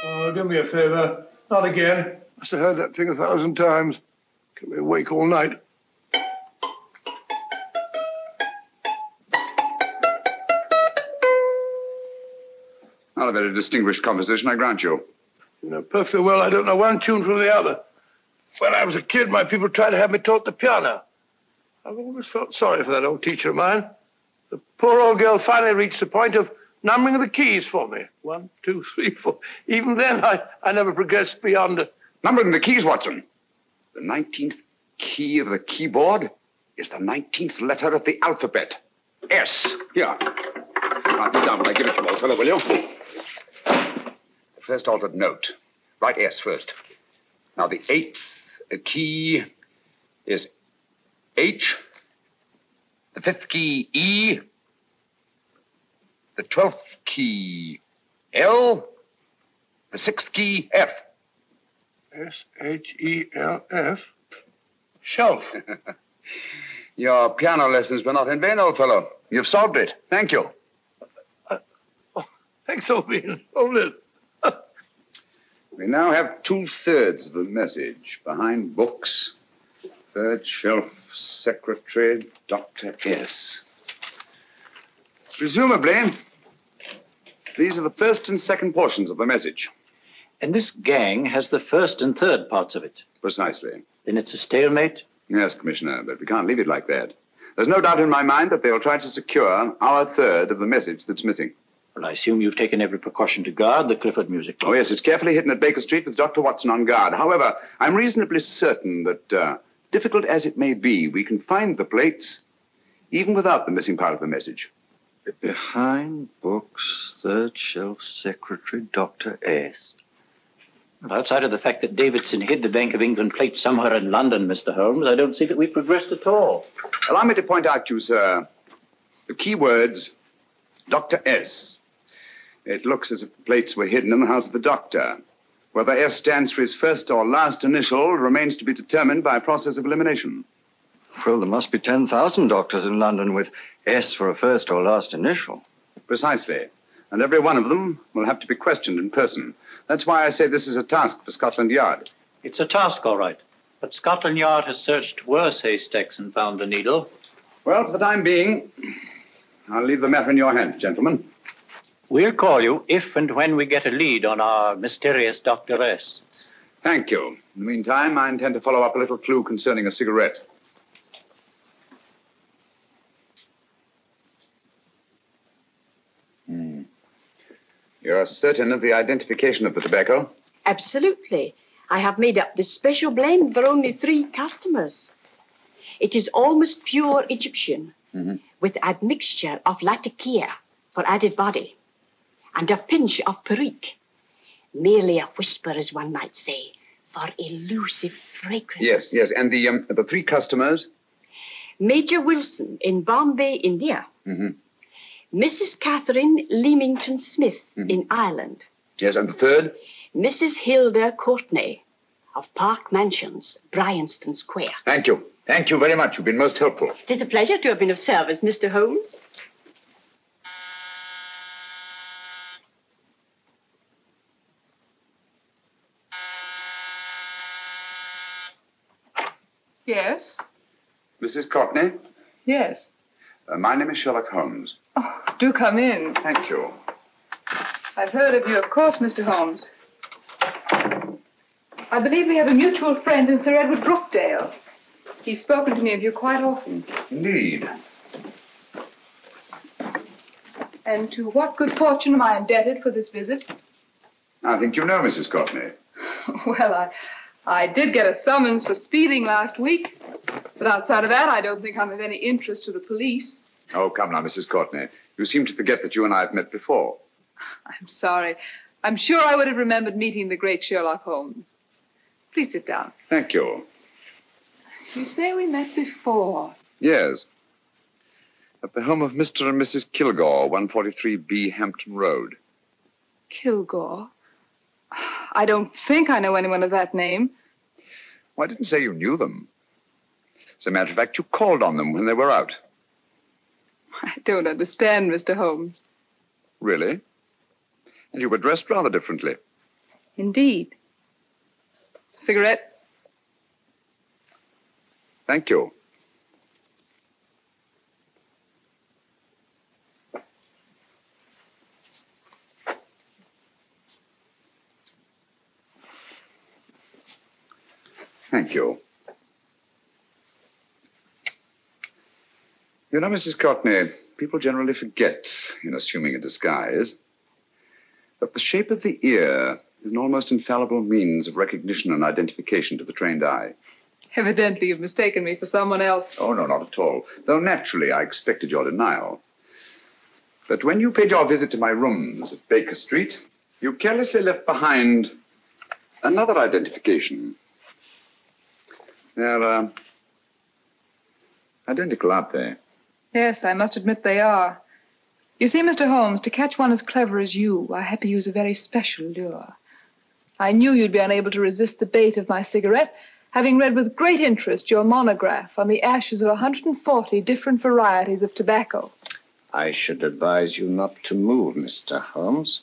Oh, do me a favor. Not again. Must have heard that thing 1,000 times. Kept me awake all night. Not a very distinguished composition, I grant you. You know perfectly well I don't know one tune from the other. When I was a kid, my people tried to have me taught the piano. I've always felt sorry for that old teacher of mine. The poor old girl finally reached the point of numbering the keys for me. 1, 2, 3, 4. Even then, I never progressed beyond... Numbering the keys, Watson. The 19th key of the keyboard is the 19th letter of the alphabet. S. Here. Write this down when I give it to you, old fellow, will you? The first altered note. Write S first. Now, the 8th key is H. The 5th key, E. The 12th key, L. The 6th key, F. S-H-E-L-F. Shelf. Your piano lessons were not in vain, old fellow. You've solved it. Thank you. Thanks, Owen. Hold it. We now have 2/3 of the message. Behind books, third shelf, secretary, Dr. S. Presumably, these are the first and second portions of the message. And this gang has the first and third parts of it. Precisely. Then it's a stalemate? Yes, Commissioner, but we can't leave it like that. There's no doubt in my mind that they'll try to secure our third of the message that's missing. Well, I assume you've taken every precaution to guard the Clifford Music Club. Oh, yes, it's carefully hidden at Baker Street with Dr. Watson on guard. However, I'm reasonably certain that, difficult as it may be, we can find the plates even without the missing part of the message. Behind books, third shelf, secretary, Dr. S. Well, outside of the fact that Davidson hid the Bank of England plate somewhere in London, Mr. Holmes, I don't see that we've progressed at all. Allow me to point out to you, sir, the key words Dr. S. It looks as if the plates were hidden in the house of the doctor. Whether S stands for his first or last initial remains to be determined by a process of elimination. Well, there must be 10,000 doctors in London with S for a first or last initial. Precisely. And every one of them will have to be questioned in person. That's why I say this is a task for Scotland Yard. It's a task, all right. But Scotland Yard has searched worse haystacks and found the needle. Well, for the time being, I'll leave the matter in your hands, gentlemen. We'll call you if and when we get a lead on our mysterious Dr. S. Thank you. In the meantime, I intend to follow up a little clue concerning a cigarette. You're certain of the identification of the tobacco? Absolutely. I have made up this special blend for only 3 customers. It is almost pure Egyptian, with admixture of latakia for added body, and a pinch of perique. Merely a whisper, as one might say, for elusive fragrance. Yes. And the 3 customers? Major Wilson in Bombay, India. Mrs. Catherine Leamington Smith in Ireland. Yes, and the 3rd? Mrs. Hilda Courtney of Park Mansions, Bryanston Square. Thank you. Thank you very much. You've been most helpful. It is a pleasure to have been of service, Mr. Holmes. Yes? Mrs. Courtney? Yes. My name is Sherlock Holmes. Oh, do come in. Thank you. I've heard of you, of course, Mr. Holmes. I believe we have a mutual friend in Sir Edward Brookdale. He's spoken to me of you quite often. Indeed. And to what good fortune am I indebted for this visit? I think you know Mrs. Courtney. Well, I did get a summons for speeding last week. But outside of that, I don't think I'm of any interest to the police. Oh, come now, Mrs. Courtney. You seem to forget that you and I have met before. I'm sorry. I'm sure I would have remembered meeting the great Sherlock Holmes. Please sit down. Thank you. You say we met before. Yes. At the home of Mr. and Mrs. Kilgore, 143B Hampton Road. Kilgore? I don't think I know anyone of that name. Well, I didn't say you knew them. As a matter of fact, you called on them when they were out. I don't understand, Mr. Holmes. Really? And you were dressed rather differently. Indeed. Cigarette? Thank you. Thank you. You know, Mrs. Courtney, people generally forget, in assuming a disguise, that the shape of the ear is an almost infallible means of recognition and identification to the trained eye. Evidently, you've mistaken me for someone else. Oh, no, not at all. Though naturally, I expected your denial. But when you paid your visit to my rooms at Baker Street, you carelessly left behind another identification. They're identical, aren't they? Yes, I must admit they are. You see, Mr. Holmes, to catch one as clever as you, I had to use a very special lure. I knew you'd be unable to resist the bait of my cigarette, having read with great interest your monograph on the ashes of 140 different varieties of tobacco. I should advise you not to move, Mr. Holmes.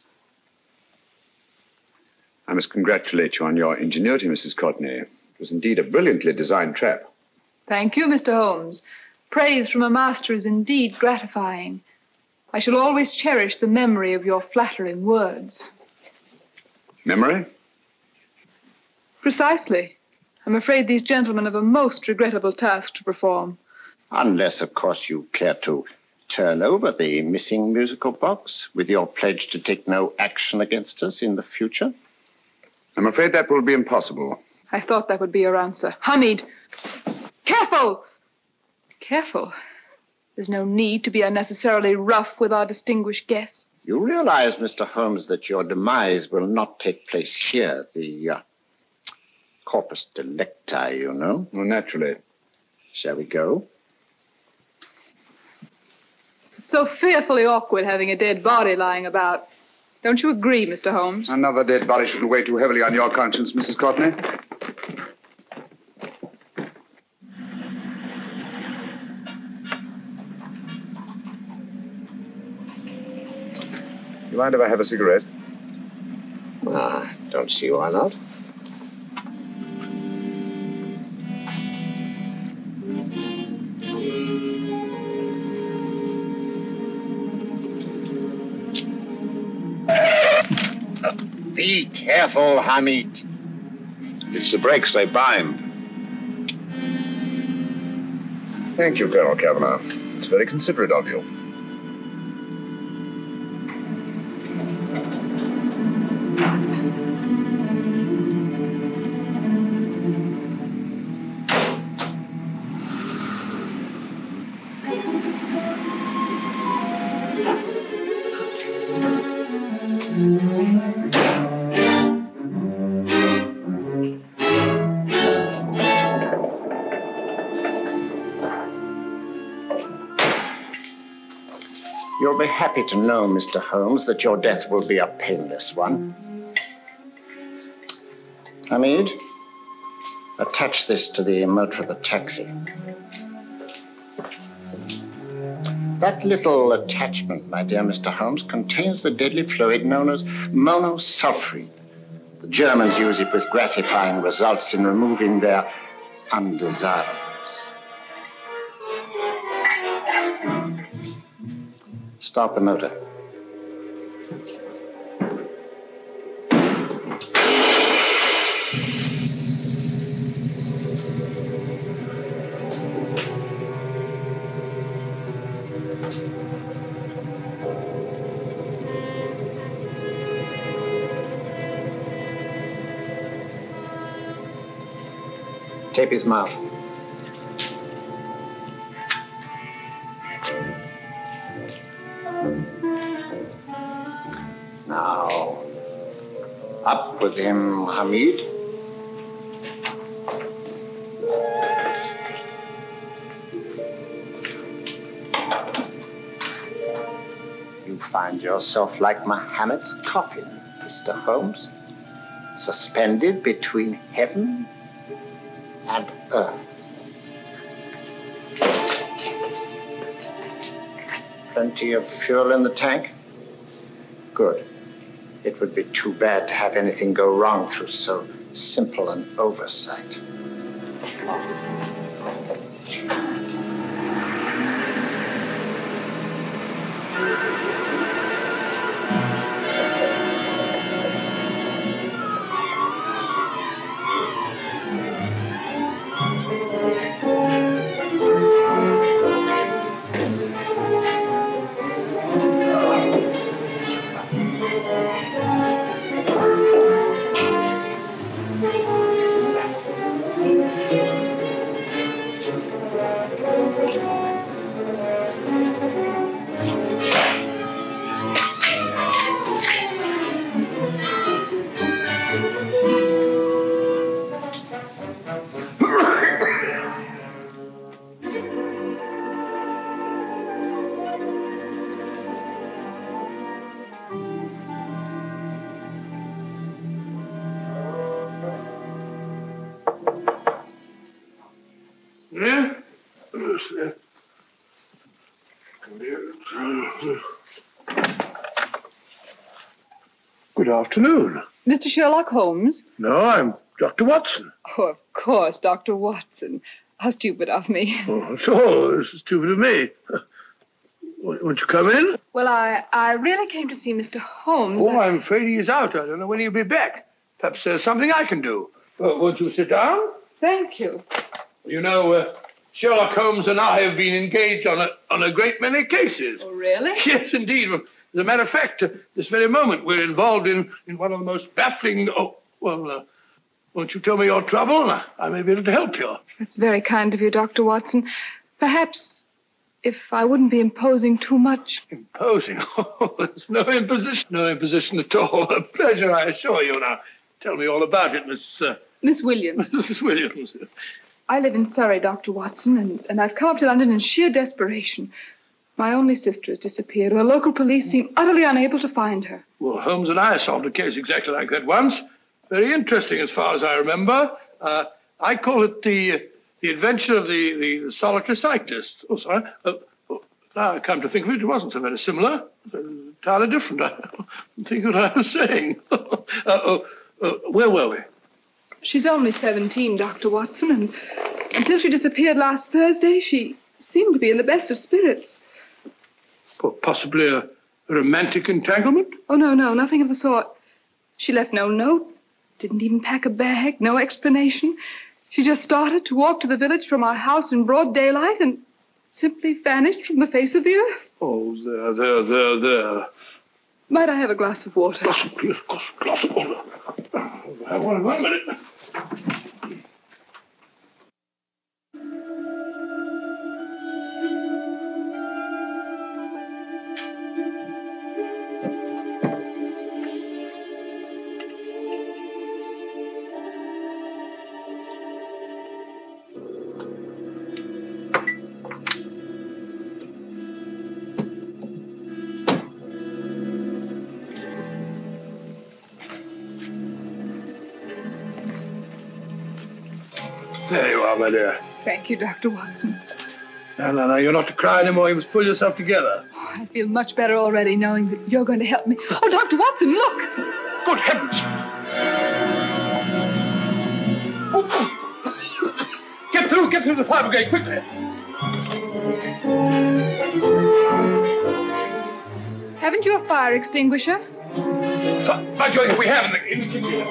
I must congratulate you on your ingenuity, Mrs. Courtney. It was indeed a brilliantly designed trap. Thank you, Mr. Holmes. Praise from a master is indeed gratifying. I shall always cherish the memory of your flattering words. Memory? Precisely. I'm afraid these gentlemen have a most regrettable task to perform. Unless, of course, you care to turn over the missing musical box with your pledge to take no action against us in the future. I'm afraid that will be impossible. I thought that would be your answer. Hamid! Careful! Careful. There's no need to be unnecessarily rough with our distinguished guests. You realize, Mr. Holmes, that your demise will not take place here. The corpus delicti, you know. Well, naturally. Shall we go? It's so fearfully awkward having a dead body lying about. Don't you agree, Mr. Holmes? Another dead body shouldn't weigh too heavily on your conscience, Mrs. Courtney. You mind if I have a cigarette? Don't see why not. Be careful, Hamid. It's the brakes, they bind. Thank you, Colonel Kavanagh. It's very considerate of you. You'll be happy to know, Mr. Holmes, that your death will be a painless one. Hamid, attach this to the motor of the taxi. That little attachment, my dear Mr. Holmes, contains the deadly fluid known as monosulfide. The Germans use it with gratifying results in removing their undesirables. Start the motor. Tape his mouth. Now, up with him, Hamid. You find yourself like Muhammad's coffin, Mr. Holmes, suspended between heaven and earth. Plenty of fuel in the tank? Good. It would be too bad to have anything go wrong through so simple an oversight. Yeah? Good afternoon. Mr. Sherlock Holmes? No, I'm Dr. Watson. Oh, of course, Dr. Watson. How stupid of me. Oh, so stupid of me. Won't you come in? Well, I really came to see Mr. Holmes. Oh, I'm afraid he's out. I don't know when he'll be back. Perhaps there's something I can do. Won't you sit down? Thank you. You know, Sherlock Holmes and I have been engaged on a great many cases. Oh, really? Yes, indeed. As a matter of fact, this very moment, we're involved in one of the most baffling... won't you tell me your trouble? I may be able to help you. That's very kind of you, Dr. Watson. Perhaps if I wouldn't be imposing too much. Imposing? Oh, there's no imposition. No imposition at all. A pleasure, I assure you. Now, tell me all about it, Miss Williams. Mrs. Williams. I live in Surrey, Dr. Watson, and I've come up to London in sheer desperation. My only sister has disappeared, and the local police seem utterly unable to find her. Well, Holmes and I solved a case exactly like that once. Very interesting, as far as I remember. I call it the adventure of the solitary cyclist. Oh, sorry. Now I come to think of it, it wasn't so very similar. Entirely different. I don't think what I was saying. Where were we? She's only 17, Dr. Watson, and until she disappeared last Thursday, she seemed to be in the best of spirits. Possibly a romantic entanglement? Oh, no, nothing of the sort. She left no note, didn't even pack a bag, no explanation. She just started to walk to the village from our house in broad daylight and simply vanished from the face of the earth. Oh, there. Might I have a glass of water? Glass of water. Have one minute. There you are, my dear. Thank you, Dr. Watson. No, you're not to cry anymore. You must pull yourself together. Oh, I feel much better already knowing that you're going to help me. Oh, Dr. Watson, look! Good heavens! Get through the fire brigade, quickly! Haven't you a fire extinguisher? By Jove, we have in the kitchen.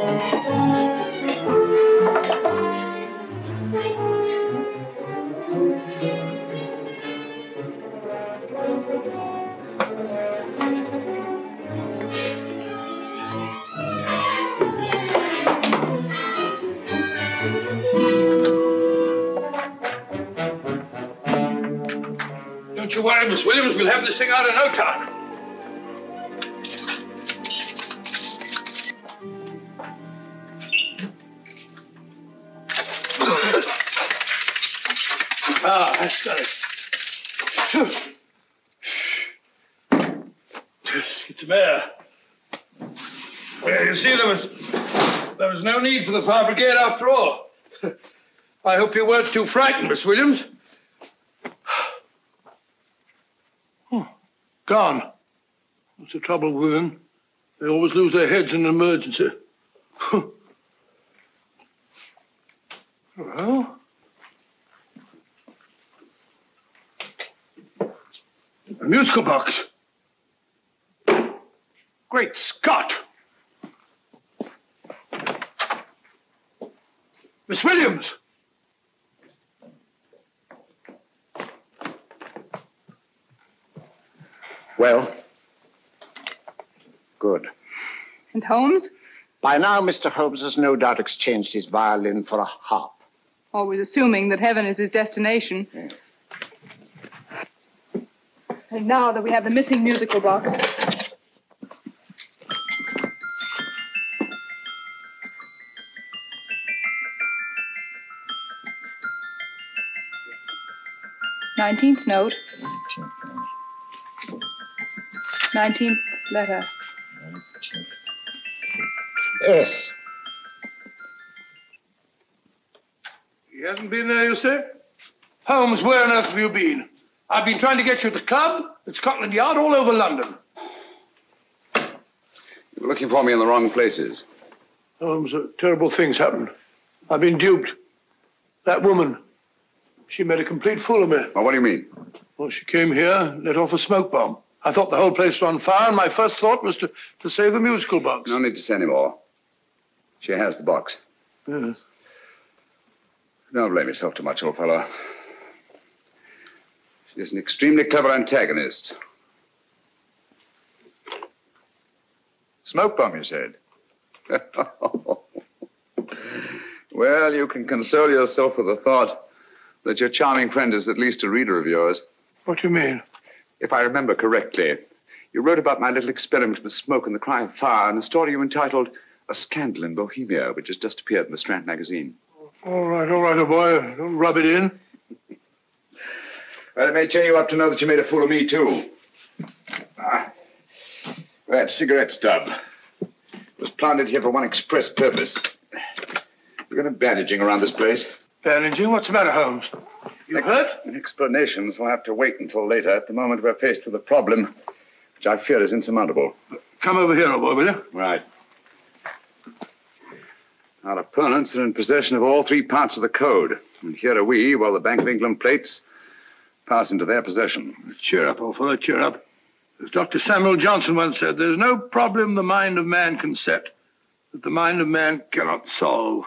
Don't you worry, Miss Williams. We'll have this thing out in no time. That's got it. It's a mare. Well, you see, there was no need for the fire brigade after all. I hope you weren't too frightened, Miss Williams. Gone. That's the trouble with women. They always lose their heads in an emergency. Well, a musical box. Great Scott! Miss Williams! Well, good. And Holmes? By now, Mr. Holmes has no doubt exchanged his violin for a harp. Always assuming that heaven is his destination. Yeah. And now that we have the missing musical box. Nineteenth note. 19th letter. 19th. Yes. He hasn't been there, you say? Holmes, where on earth have you been? I've been trying to get you at the club, at Scotland Yard, all over London. You were looking for me in the wrong places. Holmes, terrible things happened. I've been duped. That woman, she made a complete fool of me. Well, what do you mean? Well, she came here and let off a smoke bomb. I thought the whole place was on fire, and my first thought was to save the musical box. No need to say any more. She has the box. Yes. Don't blame yourself too much, old fellow. She's an extremely clever antagonist. Smoke bomb, you said? Well, you can console yourself with the thought that your charming friend is at least a reader of yours. What do you mean? If I remember correctly, you wrote about my little experiment with smoke and the cry of fire in a story you entitled A Scandal in Bohemia, which has just appeared in the Strand magazine. All right, old boy. Don't rub it in. Well, it may cheer you up to know that you made a fool of me, too. That cigarette stub was planted here for one express purpose. We're going to bandaging around this place. Bandaging? What's the matter, Holmes? You hurt? Explanations will have to wait until later. At the moment, we're faced with a problem which I fear is insurmountable. Come over here, old boy, will you? Right. Our opponents are in possession of all three parts of the code. And here are we, while the Bank of England plates pass into their possession. Cheer up, old fellow, cheer up. As Dr. Samuel Johnson once said, there's no problem the mind of man can set that the mind of man cannot solve.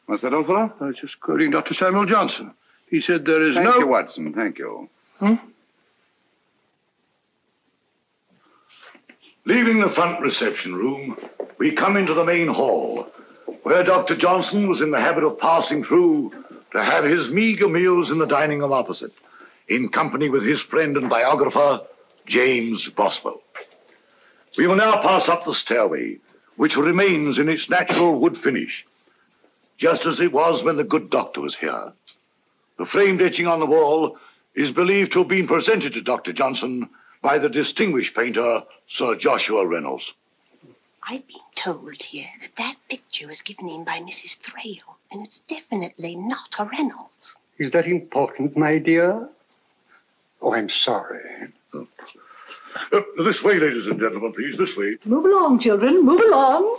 What's that, old fellow? I was just quoting Dr. Samuel Johnson. He said there is Thank you, Watson. Thank you. Leaving the front reception room, we come into the main hall, where Dr. Johnson was in the habit of passing through to have his meager meals in the dining room opposite, in company with his friend and biographer, James Boswell. We will now pass up the stairway, which remains in its natural wood finish, just as it was when the good doctor was here. The framed etching on the wall is believed to have been presented to Dr. Johnson by the distinguished painter, Sir Joshua Reynolds. I've been told here that that picture was given in by Mrs. Thrale, and it's definitely not a Reynolds. Is that important, my dear? Oh, I'm sorry. This way, ladies and gentlemen, please, this way. Move along, children, move along.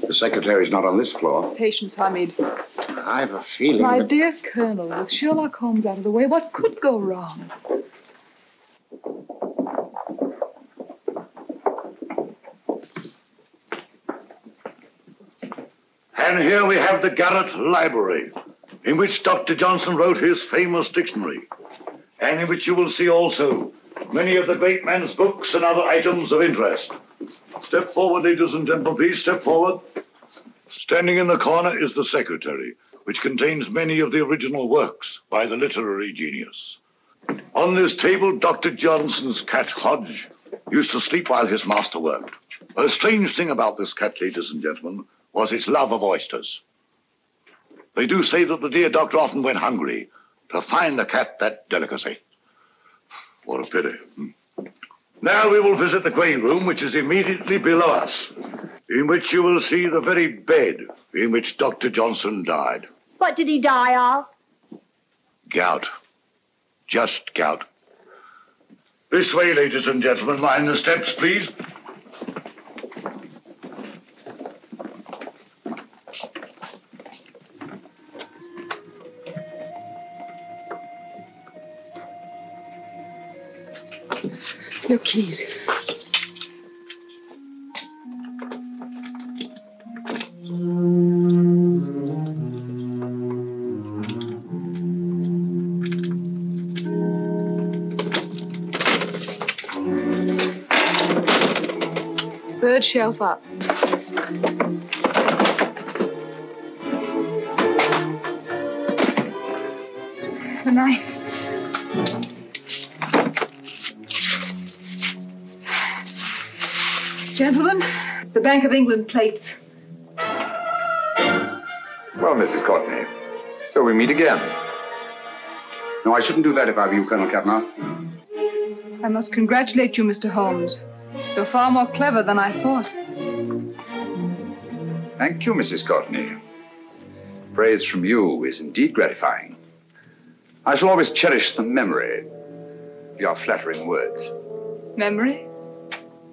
The secretary's not on this floor. Patience, Hamid. I have a feeling My that... dear Colonel, with Sherlock Holmes out of the way, what could go wrong? And here we have the Garrett Library, in which Dr. Johnson wrote his famous dictionary, and in which you will see also many of the great man's books and other items of interest. Step forward, ladies and gentlemen, please, step forward. Standing in the corner is the secretary, which contains many of the original works by the literary genius. On this table, Dr. Johnson's cat, Hodge, used to sleep while his master worked. A strange thing about this cat, ladies and gentlemen, was its love of oysters. They do say that the dear doctor often went hungry to find the cat that delicacy. What a pity. Now we will visit the grey room, which is immediately below us, in which you will see the very bed in which Dr. Johnson died. What did he die of? Gout. Just gout. This way, ladies and gentlemen. Mind the steps, please. Your keys. Third shelf up. The knife. Gentlemen, the Bank of England plates. Well, Mrs. Courtney, so we meet again. No, I shouldn't do that if I were you, Colonel Cavanaugh. I must congratulate you, Mr. Holmes. You're far more clever than I thought. Thank you, Mrs. Courtney. Praise from you is indeed gratifying. I shall always cherish the memory of your flattering words. Memory?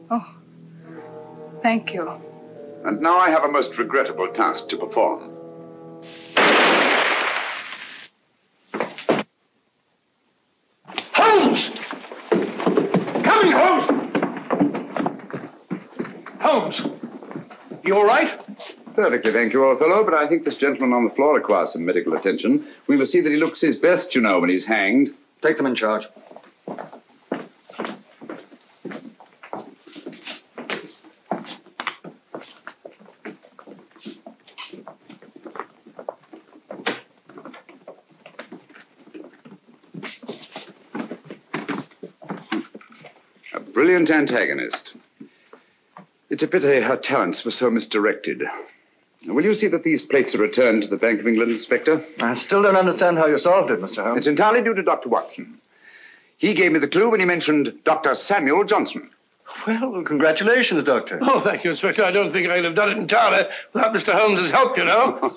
Oh, thank you. And now I have a most regrettable task to perform. Holmes! Coming, Holmes! Holmes, you all right? Perfectly, thank you, old fellow, but I think this gentleman on the floor requires some medical attention. We must see that he looks his best, you know, when he's hanged. Take them in charge. A brilliant antagonist. It's a pity her talents were so misdirected. Will you see that these plates are returned to the Bank of England, Inspector? I still don't understand how you solved it, Mr. Holmes. It's entirely due to Dr. Watson. He gave me the clue when he mentioned Dr. Samuel Johnson. Well, congratulations, Doctor. Oh, thank you, Inspector. I don't think I'd have done it entirely without Mr. Holmes's help, you know.